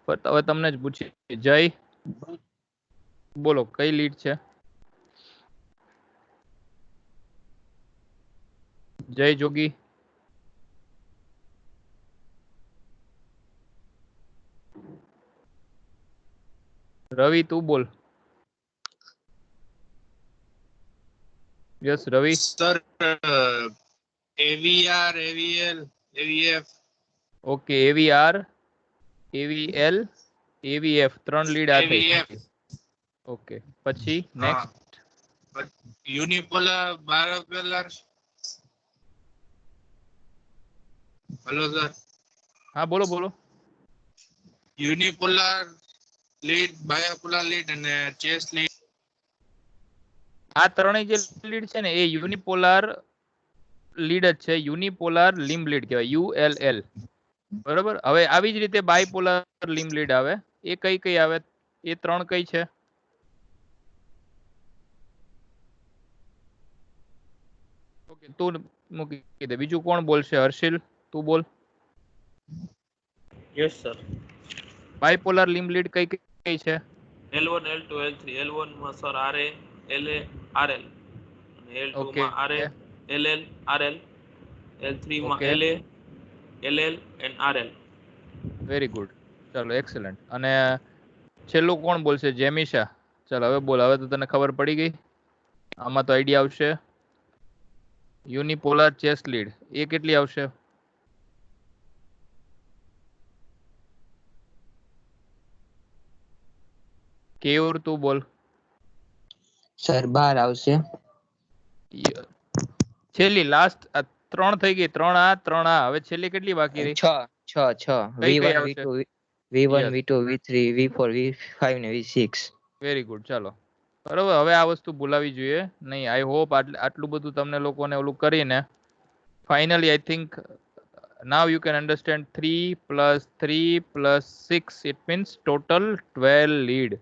Speaker 1: હવે તમને જ પૂછી. જય, બોલો કઈ લીડ છે? જય જોગી. રવિ તું બોલ. યસ રવિ.
Speaker 4: Sir, AVR, AVL, AVF.
Speaker 1: Okay, AVR, AVL, AVF 3 lead આ થઈ.
Speaker 4: AVF.
Speaker 1: ઓકે, પછી next
Speaker 4: Unipolar, bipolar. Hello, sir.
Speaker 1: હા બોલો બોલો.
Speaker 4: Unipolar lead, bipolar lead, and chest lead.
Speaker 1: આ ત્રણેય જે લીડ છે ને એ યુનિપોલાર લીડ જ છે. યુનિપોલાર લિમ્બ લીડ કહેવાય, ULL, બરાબર. હવે આવી જ રીતે બાયપોલાર લિમ્બ લીડ આવે. એ કઈ કઈ આવે? એ ત્રણ કઈ છે? ઓકે, તું મૂકી દે. બીજું કોણ બોલશે? હર્ષિલ તું બોલ.
Speaker 8: Yes, sir.
Speaker 1: બાયપોલાર લિમ્બ લીડ કઈ કઈ છે?
Speaker 8: L1, L2, L3. L1 માં sir RA, LA, RL. અને L2
Speaker 1: Okay,
Speaker 8: માં RA, LL, RL. L3 માં
Speaker 1: Okay.
Speaker 8: LA, LL and RL.
Speaker 1: Very good, ચાલો એક્સેલન્ટ. અને છેલ્લું કોણ બોલશે? જેમિશા. ચાલો હવે બોલ. હવે તો તને ખબર પડી ગઈ. આમાં તો આઈડિયા આવશે. યુનિપોલાર ચેસ્ટ લીડ એ કેટલી આવશે? કેયુર તું બોલ.
Speaker 5: સર 12 આવશે.
Speaker 1: છેલ્લી લાસ્ટ 3 થઈ ગઈ. 3 આ 3 આ. હવે છેલ્લી કેટલી બાકી રહી?
Speaker 5: 6
Speaker 1: કઈ કઈ
Speaker 5: V1
Speaker 1: આવશે?
Speaker 5: V2 V1
Speaker 1: Yes.
Speaker 5: V2 V3 V4 V5 ને V6.
Speaker 1: Very good. ચાલો બરોબર. હવે આ વસ્તુ ભૂલાવી જોઈએ નહીં. આઈ હોપ આટલું બધું તમને લોકોને ઓલું કરીને finally I think now you can understand 3 plus 3 plus 6, it means total 12 lead.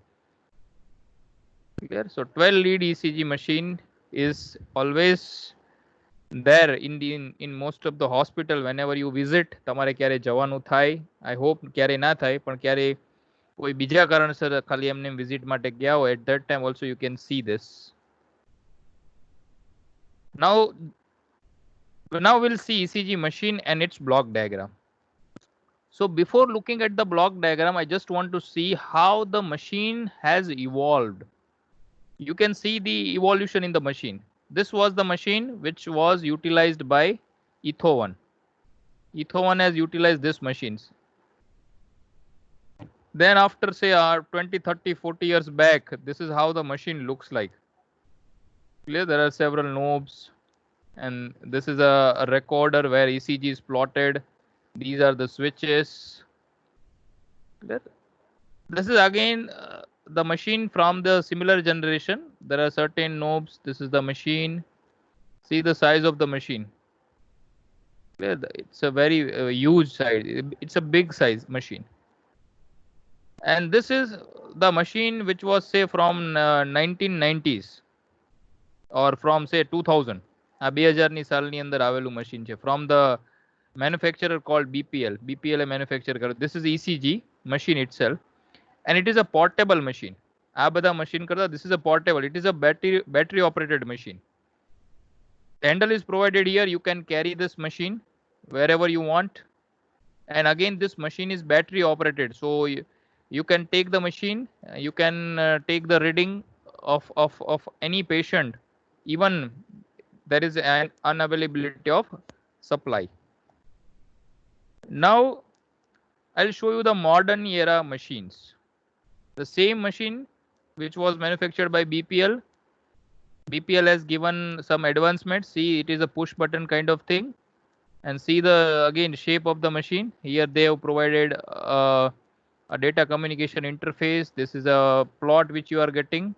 Speaker 1: Clear? So 12 lead ECG machine is always there in most of the hospital whenever you visit. તમારે ક્યારે જવાનું થાય, I hope ક્યારે ના થાય, પણ ક્યારે કોઈ બીજા કારણસર ખાલી એમને વિઝિટ માટે ગયા હોય, at that time also you can see this. Now we'll see ECG machine and its block diagram. So before looking at the block diagram, I just want to see how the machine has evolved. You can see the evolution in the machine. This was the machine which was utilized by Etho1. Etho1 has utilized these machines. Then after say 20, 30, 40 years back, this is how the machine looks like. Clear? There are several knobs, and this is a recorder where ECG is plotted. These are the switches. Clear? This is again the machine from the similar generation. There are certain knobs. This is the machine. See the size of the machine. Clear? It's a very huge size. It's a big size machine. And this is the machine which was say from 1990s or from say 2000. આ 2000 ની સાલની અંદર આવેલું મશીન છે. From the manufacturer called BPL. BPL A manufacture કર્યું. This is ECG machine itself. and it is a portable machine. આ બધા machine કરતા this is a portable. It is a battery operated machine. The handle is provided here. You can carry this machine wherever you want. And again, this machine is battery operated. So you can take the machine, you can take the reading of any patient, even there is an unavailability of supply. Now I'll show you the modern era machines. The same machine which was manufactured by BPL. BPL has given some advancements. See, it is a push button kind of thing. And see the again shape of the machine. Here they have provided a data communication interface. This is a plot which you are getting.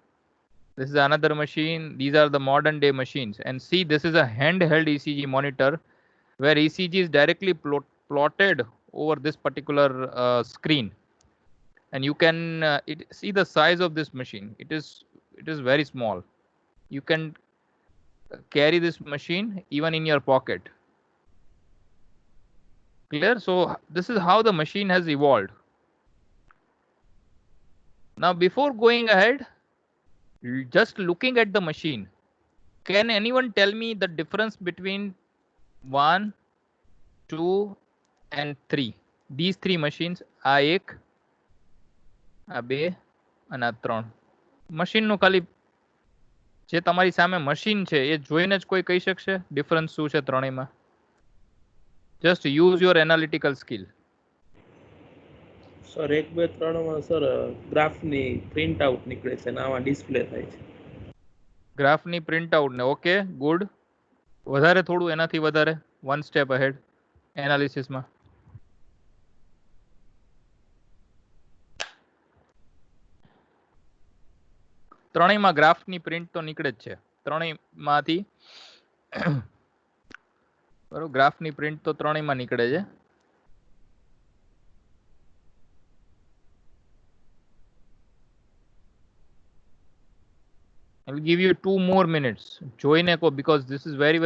Speaker 1: This is another machine. These are the modern day machines. And see, this is a handheld ECG monitor where ECG is directly plotted over this particular screen. And you can see the size of this machine. It is very small. You can carry this machine even in your pocket. Clear? So this is how the machine has evolved. Now, before going ahead, just looking at the machine, can anyone tell me the difference between 1, 2, and 3? These three machines, આ એક, આ બે અને આ ત્રણ. મશીનનું ખાલી જે તમારી સામે મશીન છે એ જોઈને જ કોઈ કહી શકશે ડિફરન્સ શું છે ત્રણેયમાં? Just use your analytical skill.
Speaker 8: Sir 1, 2, 3 માં સર ગ્રાફની પ્રિન્ટ આઉટ નીકળે છે અને આમાં ડિસ્પ્લે થાય છે.
Speaker 1: ગ્રાફની પ્રિન્ટ આઉટ ને ઓકે ગુડ. વધારે થોડું એનાથી વધારે વન સ્ટેપ અહેડ એનાલિસિસમાં. ત્રણેયમાં ગ્રાફની પ્રિન્ટ તો નીકળે જ છે ત્રણેયમાંથી. બરોબર, ગ્રાફની પ્રિન્ટ તો ત્રણેયમાં નીકળે છે. I will give you 2 more minutes. Join echo because this is very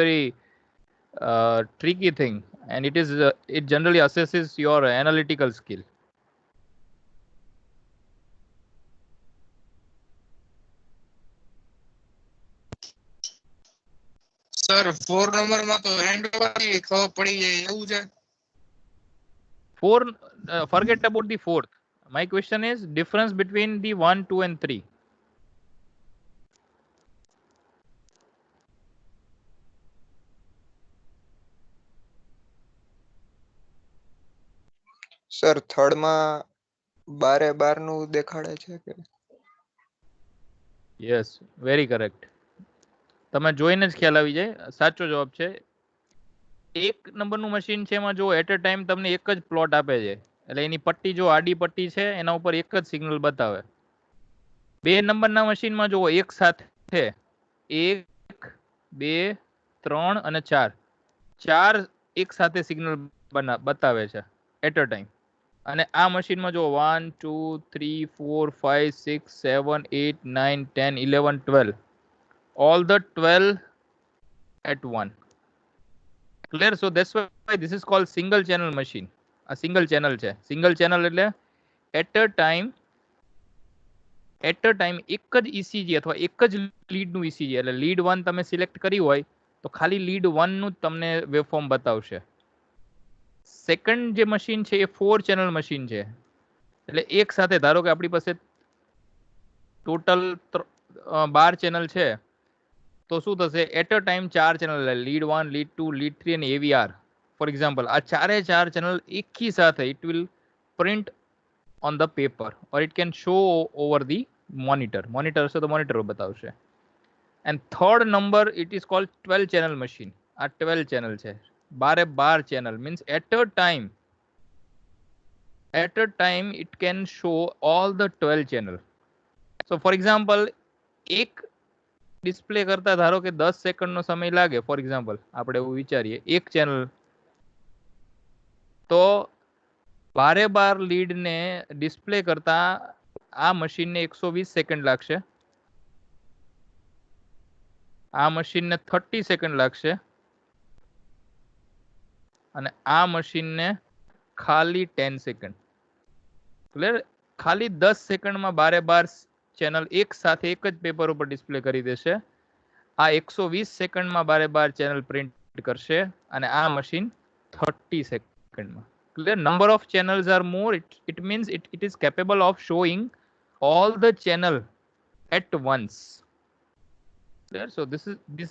Speaker 1: tricky thing, and it generally assesses your analytical skill.
Speaker 4: Sir 4 નંબરમાં તો હેન્ડ ઓવરથી ખબર પડી જાય એવું છે.
Speaker 1: 4, forget about the 4th. My question is difference between the 1, 2 and 3.
Speaker 7: Sir third માં 12 નું દેખાડે છે કે?
Speaker 1: Yes, very correct. તમે જોઈને જ ખ્યાલ આવી જાય. સાચો જવાબ છે. 1 નંબરનું મશીન છે એમાં જો એટ અ ટાઈમ તમને એક જ પ્લોટ આપે છે, એટલે એની પટ્ટી જો આડી પટ્ટી છે એના ઉપર એક જ સિગ્નલ બતાવે. 2 નંબરના મશીનમાં જો એક સાથે 1, 2, 3 અને 4 એક સાથે સિગ્નલ બતાવે છે એટ અ ટાઈમ. અને આ મશીનમાં જો 1, 2, 3, 4, 5, 6, 7, 8, 9, 10, 11, 12 all the 12 at one. Clear? So that's why this is called single channel machine. A single channel છે. Single channel એટલે at a time એક જ ECG અથવા એક જ લીડનું ECG એટલે લીડ 1 તમે સિલેક્ટ કરી હોય તો ખાલી લીડ 1 નું તમને વેવફોર્મ બતાવશે. સેકન્ડ જે મશીન છે એ 4 ચેનલ મશીન છે, એટલે એક સાથે ધારો કે આપણી પાસે ટોટલ 12 ચેનલ છે તો શું થશે at a time 4 channel lead 1, lead 2, lead 3 અને AVR ફોર એક્ઝામ્પલ આ 4 ચેનલ એકી સાથે it will print on the paper or it can show over the monitor હશે તો મોનિટર બતાવશે. and third number it is called 12 channel machine. આ 12 channel છે, 12 channel means at a time it can show all the 12 channel. so for example એક ડિસ્પ્લે કરતા ધારો કે 10 સેકન્ડનો સમય લાગે ફોર એક્ઝામ્પલ આપણે એવું વિચારીએ એક ચેનલ, તો 12 લીડને ડિસ્પ્લે કરતા આ મશીનને 120 સેકન્ડ લાગશે, આ મશીનને 30 સેકન્ડ લાગશે અને આ મશીનને ખાલી 10 સેકન્ડ. ક્લિયર? ખાલી 10 સેકન્ડમાં બારે બાર ચેનલ એક સાથે એક જ પેપર ઉપર ડિસ્પ્લે કરી દેશે. આ 120 સેકન્ડમાં બારે બાર ચેનલ પ્રિન્ટ કરશે અને આ મશીન 30 સેકન્ડમાં. Clear? Number of channels are more. It means it is capable of showing all the channel at once. Clear? So this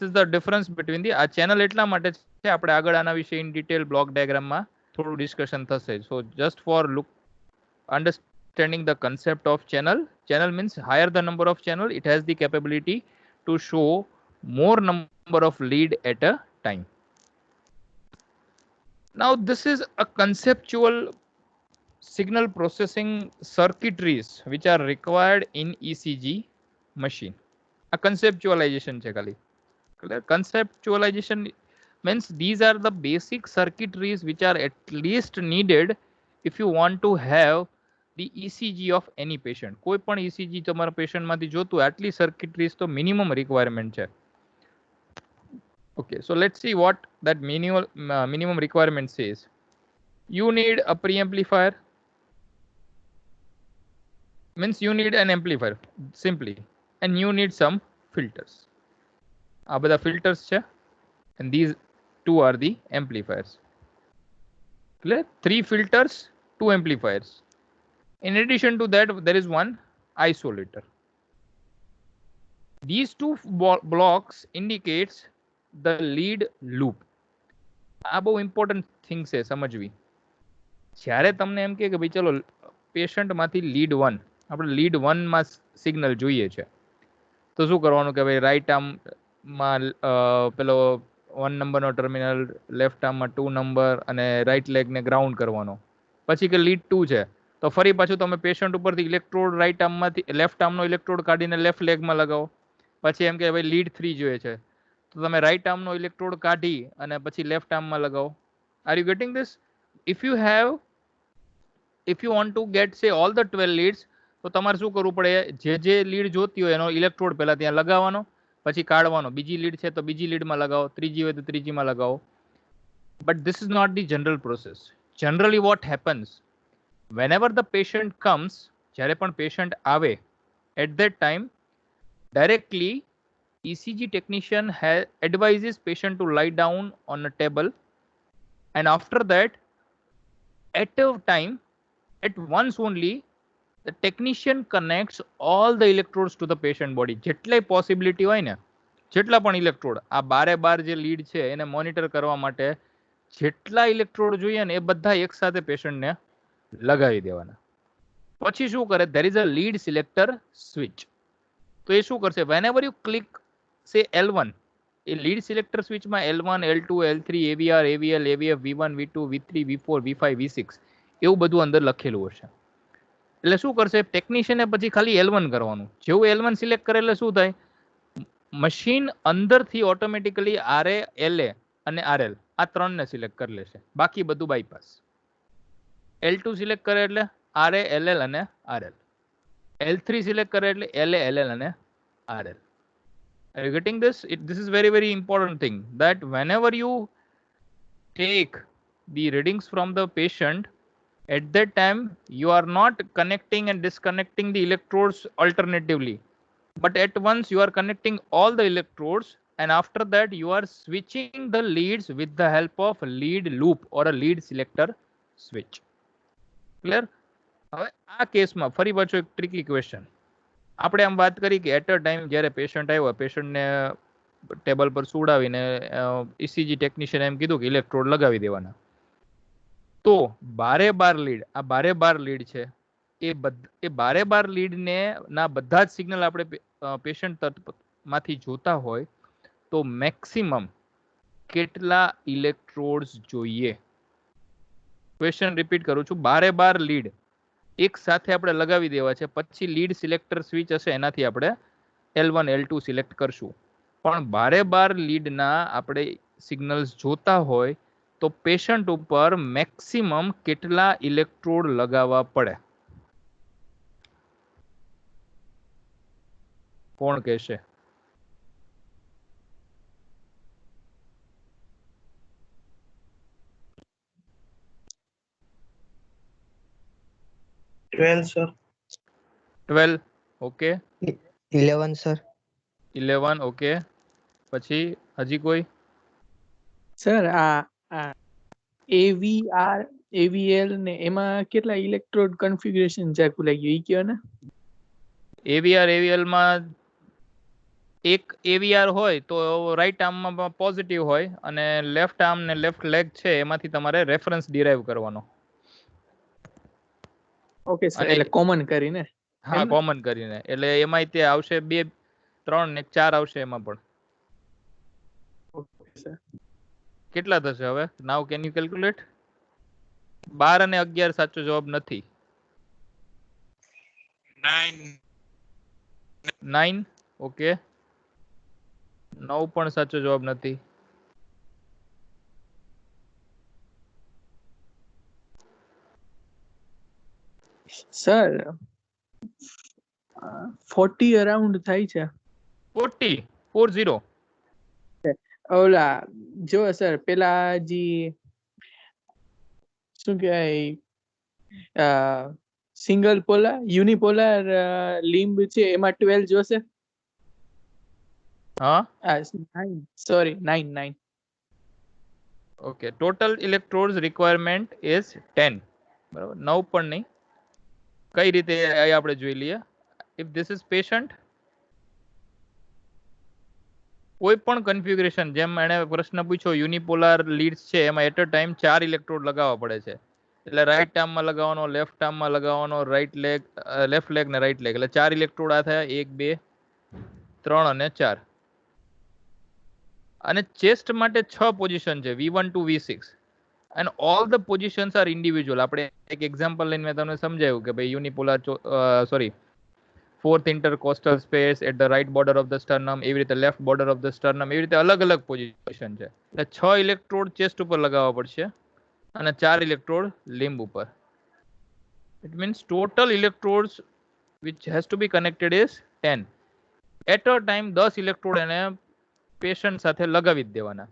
Speaker 1: is the difference between the આ channel એટલા માટે છે. આપણે આગળ આના વિશે in detail block diagram માં થોડું discussion થશે. So just for understanding the concept of channel. Channel means higher the number of channel, it has the capability to show more number of lead at a time. Now this is a conceptual signal processing circuitries which are required in ECG machine. A conceptualization છે ખાલી. Clear? Conceptualization means these are the basic circuitries which are at least needed if you want to have the ECG of any patient. કોઈ પણ ECG તમારા patient માંથી જોતું આટલી circuitries તો minimum requirement છે. Okay, so let's see what that minimum requirement says. You need a preamplifier. Means you need an amplifier simply, and you need some filters. આ બધા filters છે, and these two are the amplifiers. Clear? 3 filters, 2 amplifiers. In addition to that, there is one isolator. These two blocks indicates the lead loop. આ બહુ ઇમ્પોર્ટન્ટ થિંગ છે સમજવી. જ્યારે તમને એમ કે ભાઈ ચલો પેશન્ટ માંથી લીડ 1 આપણે લીડ 1 માં સિગ્નલ જોઈએ છે, તો શું કરવાનું કે ભાઈ રાઈટ આર્મમાં પેલો 1 નંબરનો ટર્મિનલ, લેફ્ટ આર્મમાં 2 નંબર અને રાઈટ લેગને ગ્રાઉન્ડ કરવાનો. પછી કે લીડ 2 છે તો ફરી પાછું તમે પેશન્ટ ઉપરથી ઇલેક્ટ્રોડ રાઈટ આર્મમાંથી લેફ્ટ આર્મનો ઇલેક્ટ્રોડ કાઢીને લેફ્ટ લેગમાં લગાવો. પછી એમ કે ભાઈ લીડ 3 જોઈએ છે તો તમે રાઈટ આર્મનો ઇલેક્ટ્રોડ કાઢી અને પછી લેફ્ટ આર્મમાં લગાવો. Are you getting this? if you want to get say all the 12 leads, તો તમારે શું કરવું પડે? જે લીડ જોતી હોય એનો ઇલેક્ટ્રોડ પહેલા ત્યાં લગાવવાનો, પછી કાઢવાનો. બીજી લીડ છે તો બીજી લીડમાં લગાવો, ત્રીજી હોય તો ત્રીજીમાં લગાવો. But this is not the general process. Generally what happens, whenever the patient comes, જ્યારે પણ patient આવે, at that time directly ECG technician advises patient to lie down on a table, and after that at once only the technician connects all the electrodes to the patient body. જેટલી possibility હોય ને, જેટલા પણ ઇલેક્ટ્રોડ, આ બારે બાર જે લીડ છે એને મોનિટર કરવા માટે જેટલા ઇલેક્ટ્રોડ જોઈએ ને એ બધા એકસાથે પેશન્ટને લગાવી દેવાના. પછી શું કરે? there is a lead selector switch. તો એ શું કરશે? whenever you click say L1, એ લીડ સિલેક્ટર સ્વિચમાં L1, L2, L3, AVR, AVL, AVF, V1, V2, V3, V4, V5, V6 એવું બધું અંદર લખેલું હશે. એટલે શું કરશે? ટેકનિશિયને પછી ખાલી L1 કરવાનું. જેવું L1 સિલેક્ટ કરે એટલે શું થાય? મશીન અંદરથી ઓટોમેટિકલી RA, LA અને RL આ ત્રણને સિલેક્ટ કરી લેશે. બાકી બધું બાયપાસ. L2 સિલેક્ટ કરે એટલે RA, LL અને RL. L3 સિલેક્ટ કરે એટલે LA, LL અને RL. Are you getting this? This is very, very important thing, that whenever you take the readings from the patient, at that time you are not connecting and disconnecting the electrodes alternatively, but at once you are connecting all the electrodes, and after that you are switching the leads with the help of a lead loop or a lead selector switch. Clear? હવે આ કેસમાં ફરી પાછો એક ટ્રિકી ક્વેશ્ચન. આપણે આમ વાત કરી કે એટ અ ટાઈમ જ્યારે પેશન્ટ આવ્યો, પેશન્ટને ટેબલ પર સુવડાવીને ECG ટેકનિશિયન એમ કીધું કે ઇલેક્ટ્રોડ લગાવી દેવાના. તો બારે બાર લીડ, આ બારે બાર લીડ છે એ બારે બાર લીડને ના બધા જ સિગ્નલ આપણે પેશન્ટ માંથી જોતા હોય તો મેક્સિમમ કેટલા ઇલેક્ટ્રોડ્સ જોઈએ? ક્વેશ્ચન રિપીટ કરું છું. બારે બાર લીડ એક સાથે આપણે લગાવી દેવા છે, પછી લીડ સિલેક્ટર સ્વિચ હશે એનાથી આપણે L1, L2 સિલેક્ટ કરશું. પણ બારે બાર લીડના આપણે સિગ્નલ્સ જોતા હોય તો પેશન્ટ ઉપર મેક્સિમમ કેટલા ઇલેક્ટ્રોડ લગાવવા પડે? કોણ કહેશે?
Speaker 3: Well, sir.
Speaker 1: 12 okay
Speaker 5: 11 sir.
Speaker 1: 11 okay પછી હજી કોઈ
Speaker 2: સર આ AVR AVL ને એમાં કેટલા ઇલેક્ટ્રોડ કન્ફિગ્યુરેશન જાકું લાગ્યું ઈ કયો ને
Speaker 1: AVR AVL માં એક AVR હોય તો રાઈટ આર્મમાં પોઝિટિવ હોય અને લેફ્ટ આર્મ ને લેફ્ટ લેગ છે એમાંથી તમારે રેફરન્સ ડિરાઈવ કરવાનો.
Speaker 2: ઓકે સર
Speaker 1: અને
Speaker 2: એટલે કોમન કરીને
Speaker 1: હા
Speaker 2: એમ ને?
Speaker 1: કોમન કરીને એટલે એમાંય તે આવશે 2 3 ને 4 આવશે એમાં પણ.
Speaker 2: ઓકે સર
Speaker 1: કેટલા થશે હવે? નાઉ કેન યુ કેલ્ક્યુલેટ? 12 અને 11 સાચો જવાબ નથી. 9 ઓકે 9 પણ સાચો જવાબ નથી.
Speaker 2: સર 40 અરાઉન્ડ થાય છે
Speaker 1: 40
Speaker 2: ઓલા જો સર પેલા જી શું કહેવાય સિંગલ પોલાર યુનિપોલાર લિમ્બ છે એમાં 12 જોશે
Speaker 1: હા
Speaker 2: sorry 9
Speaker 1: okay total electrodes requirement is 10 બરાબર 9 પણ નહીં. કઈ રીતે આપણે જોઈ લઈએ. ઇફ ધીસ ઇઝ પેશન્ટ કોઈ પણ કન્ફિગ્યુરેશન જેમ એણે પ્રશ્ન પૂછ્યો યુનિપોલાર લીડ્સ છે એમાં એટ અ ટાઈમ 4 ઇલેક્ટ્રોડ લગાવવા પડે છે. એટલે રાઈટ આર્મમાં લગાવવાનો, લેફ્ટ આર્મમાં લગાવવાનો, લેફ્ટ લેગ ને રાઈટ લેગ એટલે 4 ઇલેક્ટ્રોડ આ થયા 1 2 3 અને 4. અને ચેસ્ટ માટે 6 પોઝિશન છે V1 to V6 and all the positions are individual. આપણે એક એક્ઝામ્પલ લઈને મેં તમને સમજાવ્યું કે ભાઈ યુનિપોલાર fourth intercostal space at the right border of the sternum એવી રીતે લેફ્ટ બોર્ડર ઓફ ધ સ્ટર્નમ એવી રીતે અલગ અલગ પોઝિશન છે. એટલે 6 ઇલેક્ટ્રોડ ચેસ્ટ ઉપર લગાવવા પડશે અને 4 ઇલેક્ટ્રોડ લિમ્બ ઉપર. It means total electrodes which has to be connected is 10. At a time 10 electrode એને પેશન્ટ સાથે લગાવી જ દેવાના.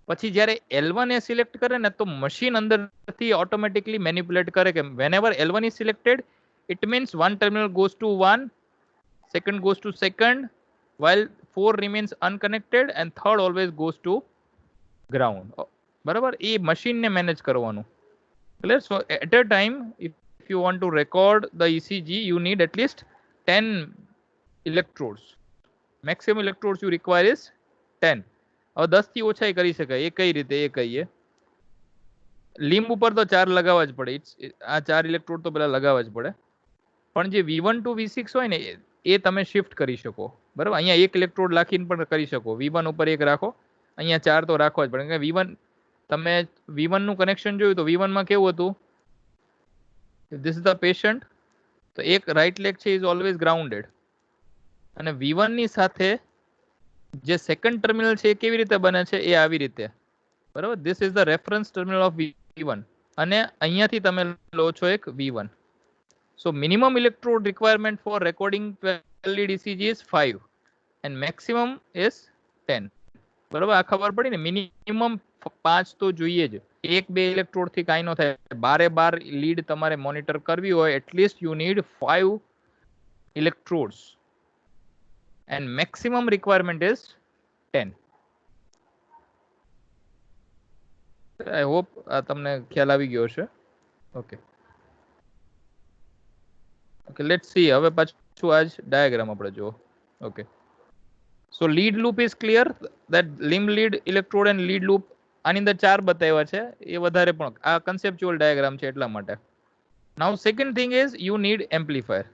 Speaker 1: પછી જ્યારે L1 એ સિલેક્ટ કરે ને તો મશીન અંદરથી ઓટોમેટિકલી મેનિપ્યુલેટ કરે કે whenever L1 is selected it means one terminal goes to 1, second goes to second, while 4 remains unconnected and third always goes to ground. બરાબર એ મશીનને મેનેજ કરવાનું. Clear? So at a time if you want to record the ECG you need at least 10 electrodes. Maximum electrodes you require is 10. હવે 10 થી ઓછા કરી શકાય. એ કઈ રીતે એ કહીએ. લિમ્બ ઉપર તો 4 લગાવવા જ પડે. આ 4 ઇલેક્ટ્રોડ તો પેલા લગાવવા જ પડે. પણ જે V1 to V6 હોય ને એ તમે શિફ્ટ કરી શકો. બરાબર અહીંયા 1 ઇલેક્ટ્રોડ રાખીને પણ કરી શકો. V1 ઉપર 1 રાખો, અહીંયા 4 તો રાખવા જ પડે. કારણ કે V1 તમે V1 નું કનેક્શન જોયું તો V1 માં કેવું હતું? This is the patient. તો એક રાઈટ લેગ છે ઇઝ ઓલવેઝ ગ્રાઉન્ડેડ અને V1 ની સાથે જે સેકન્ડ ટર્મિનલ છે એ કેવી રીતે બને છે એ આવી રીતે. બરાબર this is the reference terminal of V1 અને અહીંયાથી તમે લો છો એક V1. So minimum electrode requirement for recording 12 lead ECG is 5 and maximum is 10. બરાબર આ ખબર પડી ને મિનિમમ 5 તો જોઈએ જ. 1-2 ઇલેક્ટ્રોડ થી કાંઈ ન થાય. 12 લીડ તમારે મોનિટર કરવી હોય at least you need 5 electrodes and maximum requirement is 10. I hope તમને ખ્યાલ આવી ગયો હશે. ઓકે ઓકે લેટ્સ સી હવે પાછું આજ ડાયાગ્રામ આપણે જુઓ. Okay so lead loop is clear that લિમ્બ lead electrode and lead loop આની અંદર 4 બતાવ્યા છે. એ વધારે પણ આ કન્સેપ્ચ્યુઅલ ડાયાગ્રામ છે એટલા માટે. Now second thing is you need amplifier.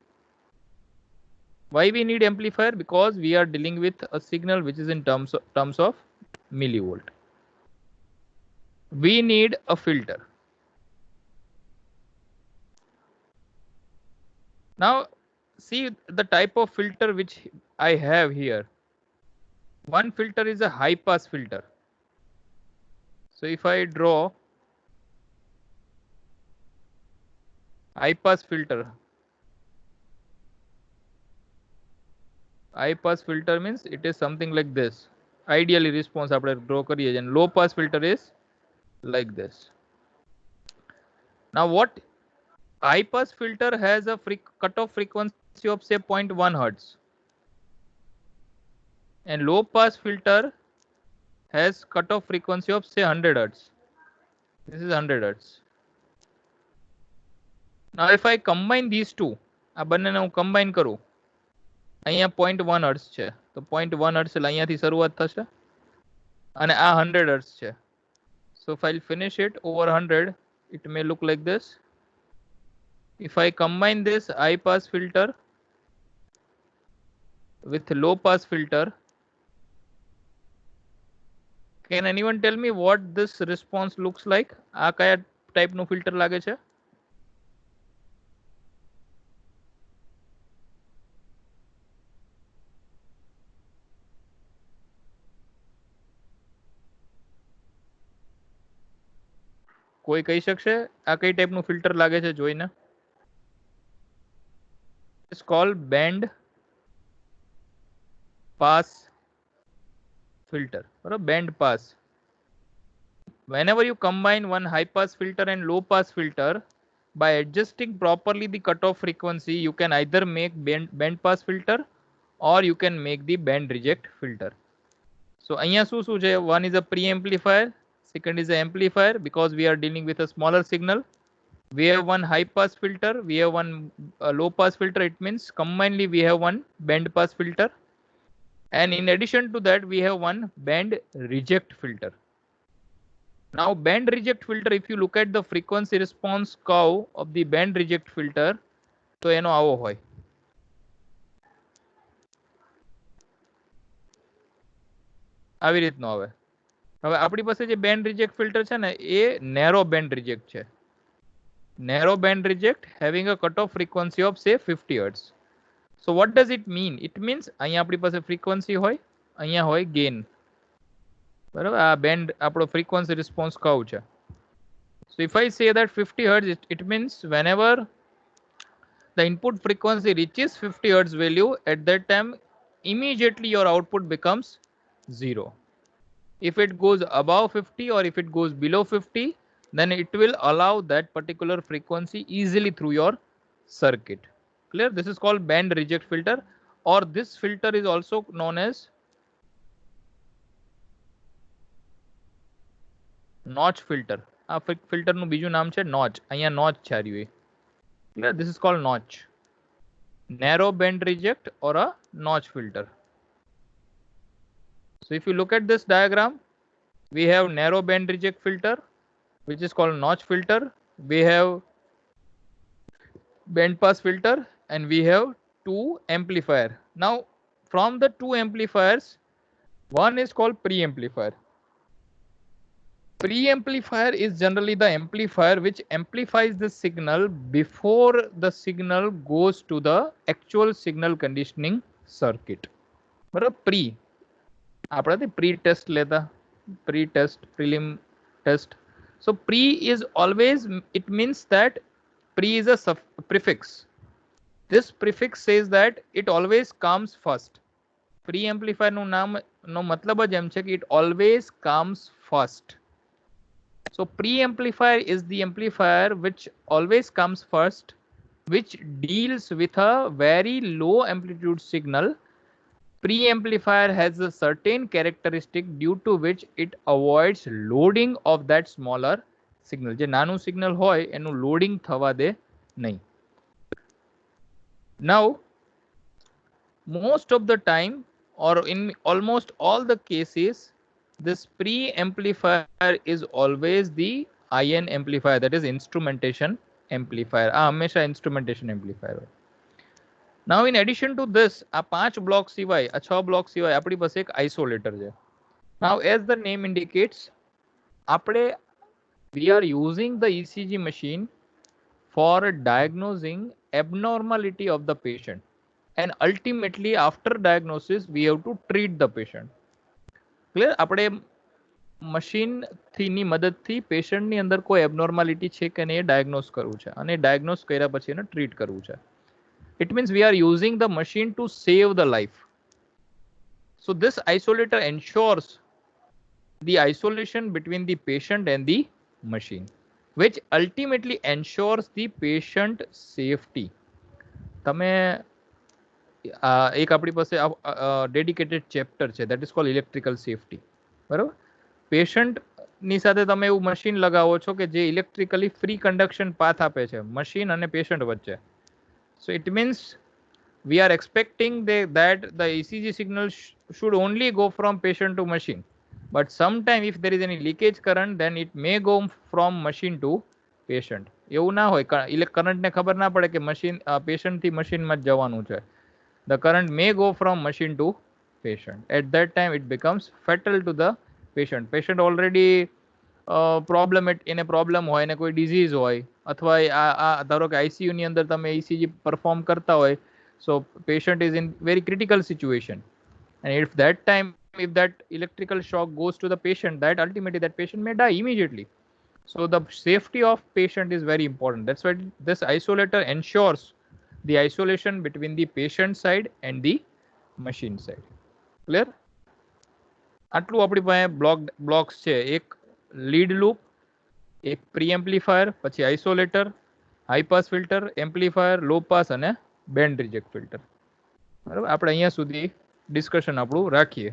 Speaker 1: Why we need amplifier? Because we are dealing with a signal which is in terms of millivolt. We need a filter. Now see the type of filter which I have here. One filter is a high pass filter. So if I draw high pass filter, high pass filter means it is something like this. Ideally response આપણે draw કરીએ and low pass filter is like this. Now what high pass filter has a cutoff frequency of say 0.1 hertz, and low pass filter has cutoff frequency of say 100 hertz. This is 100 hertz. Now if I combine these two, આ બંનેને હું combine કરું, અહીંયા 0.1 hertz છે, તો 0.1 hertz એટલે અહીંયાથી શરૂઆત થશે, અને આ 100 hertz છે. So if I'll finish it over 100, it may look like this. If I combine this high pass filter with low pass filter, can anyone tell me what this response looks like? આ કયા ટાઈપનું ફિલ્ટર લાગે છે? કોઈ કહી શકશે આ કઈ ટાઈપનું ફિલ્ટર લાગે છે જોઈને? It's called band pass filter, or a band pass. Whenever you combine one high pass filter and low pass filter, by adjusting properly the cutoff frequency, you can either make band pass filter or you can make the band reject filter. So અહીંયા શું શું છે? One is a pre-amplifier, second is an amplifier, because we are dealing with a smaller signal. We have one high pass filter, we have one low pass filter. It means combinedly we have one band pass filter, and in addition to that we have one band reject filter. Now band reject filter, if you look at the frequency response curve of the band reject filter, તો એનો આવો હોય. આવી રીતનો આવે. હવે આપણી પાસે જે બેન્ડ રિજેક્ટ ફિલ્ટર છે ને એ નેરો બેન્ડ રિજેક્ટ છે. Narrow band reject having a cutoff frequency of say 50 hertz. So what does it mean? It means અહીંયા આપણી પાસે frequency હોય, અહીંયા હોય gain. બરાબર? આ band આપણો frequency response curve છે. So if I say that 50 hertz, it means whenever the input frequency reaches 50 hertz value, at that time immediately your output becomes 0. If it goes above 50 or if it goes below 50, then it will allow that particular frequency easily through your circuit. Clear? This is called band reject filter, or this filter is also known as notch filter. આ filter નું બીજું નામ છે notch. અહીંયા notch છે રહ્યું. Clear? This is called notch. Narrow band reject or a notch filter. So if you look at this diagram, we have narrow band reject filter, which is called notch filter. We have band pass filter, and we have two amplifier. Now from the two amplifiers, one is called pre-amplifier. Pre-amplifier is generally the amplifier which amplifies the signal before the signal goes to the actual signal conditioning circuit. बराबर? pre આપણે pre-test લેતા, pre-test, prelim test. So pre is always, it means that pre is a prefix. This prefix says that it always comes first. Pre-amplifier નું નામ નો મતલબ જ એમ છે કે it always comes first. So pre-amplifier is the amplifier which always comes first, which deals with a very low amplitude signal. Pre-amplifier has a certain characteristic due to which it avoids loading of that smaller signal. જે નાનું signal હોય એનું loading થવા દે નહીં. Now, most of the time, or in almost all the cases, this pre-amplifier is always the IN amplifier, that is instrumentation amplifier. આ હંમેશા instrumentation amplifier હોય. Now in addition to this, આ 5 બ્લોક સિવાય, આ 6 બ્લોક સિવાય આપણી પાસે એક આઇસોલેટર છે. Now as the name indicates, આપણે we are using the ECG machine for diagnosing abnormality of the patient, and ultimately after diagnosis we have to treat the patient. Clear? આપણે મશીન ની મદદથી પેશન્ટની અંદર કોઈ abnormality છે કે નહીં એ ડાયગ્નોસ કરવું છે, અને ડાયગ્નોસ કર્યા પછી એને ટ્રીટ કરવું છે. It means we are using the machine to save the life. So this isolator ensures the isolation between the patient and the machine, which ultimately ensures the patient safety. તમે એક આપણી પાસે ડેડિકેટેડ ચેપ્ટર છે that is cold electrical safety. બરાબર. પેશન્ટની સાથે તમે એવું મશીન લગાવો છો કે જે ઇલેક્ટ્રિકલી ફ્રી કન્ડક્શન પાથ આપે છે મશીન અને પેશન્ટ વચ્ચે. So it means we are expecting that the ECG signal should only go from patient to machine. But sometime if there is any leakage current, then it may go from machine to patient. એવું ના હોય, કરંટને ખબર ના પડે કે મશીન પેશન્ટથી મશીનમાં જ જવાનું છે. The current may go from machine to patient. At that time it becomes fatal to the patient. Patient already એને પ્રોબ્લેમ હોય ને કોઈ ડિઝીઝ હોય અથવા ધારો કે આઈસીયુ ની અંદર તમે ECG પરફોર્મ કરતા હોય. So patient is in very critical situation, and if that electrical shock goes to the patient, that ultimately that patient may die immediately. So the safety of patient is very important. That's why this isolator ensures the isolation between the patient side and the machine side. Clear? આટલું આપણી પાસે બ્લોક્સ છે. એક લીડ લૂપ, એક પ્રી એમ્પ્લીફાયર, પછી isolator, high pass filter, amplifier, low pass અને બેન્ડ રિજેક્ટ ફિલ્ટર. બરાબર. આપણે અહીંયા સુધી ડિસ્કશન આપણું રાખીએ.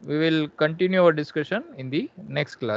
Speaker 1: We will continue our discussion in the next class.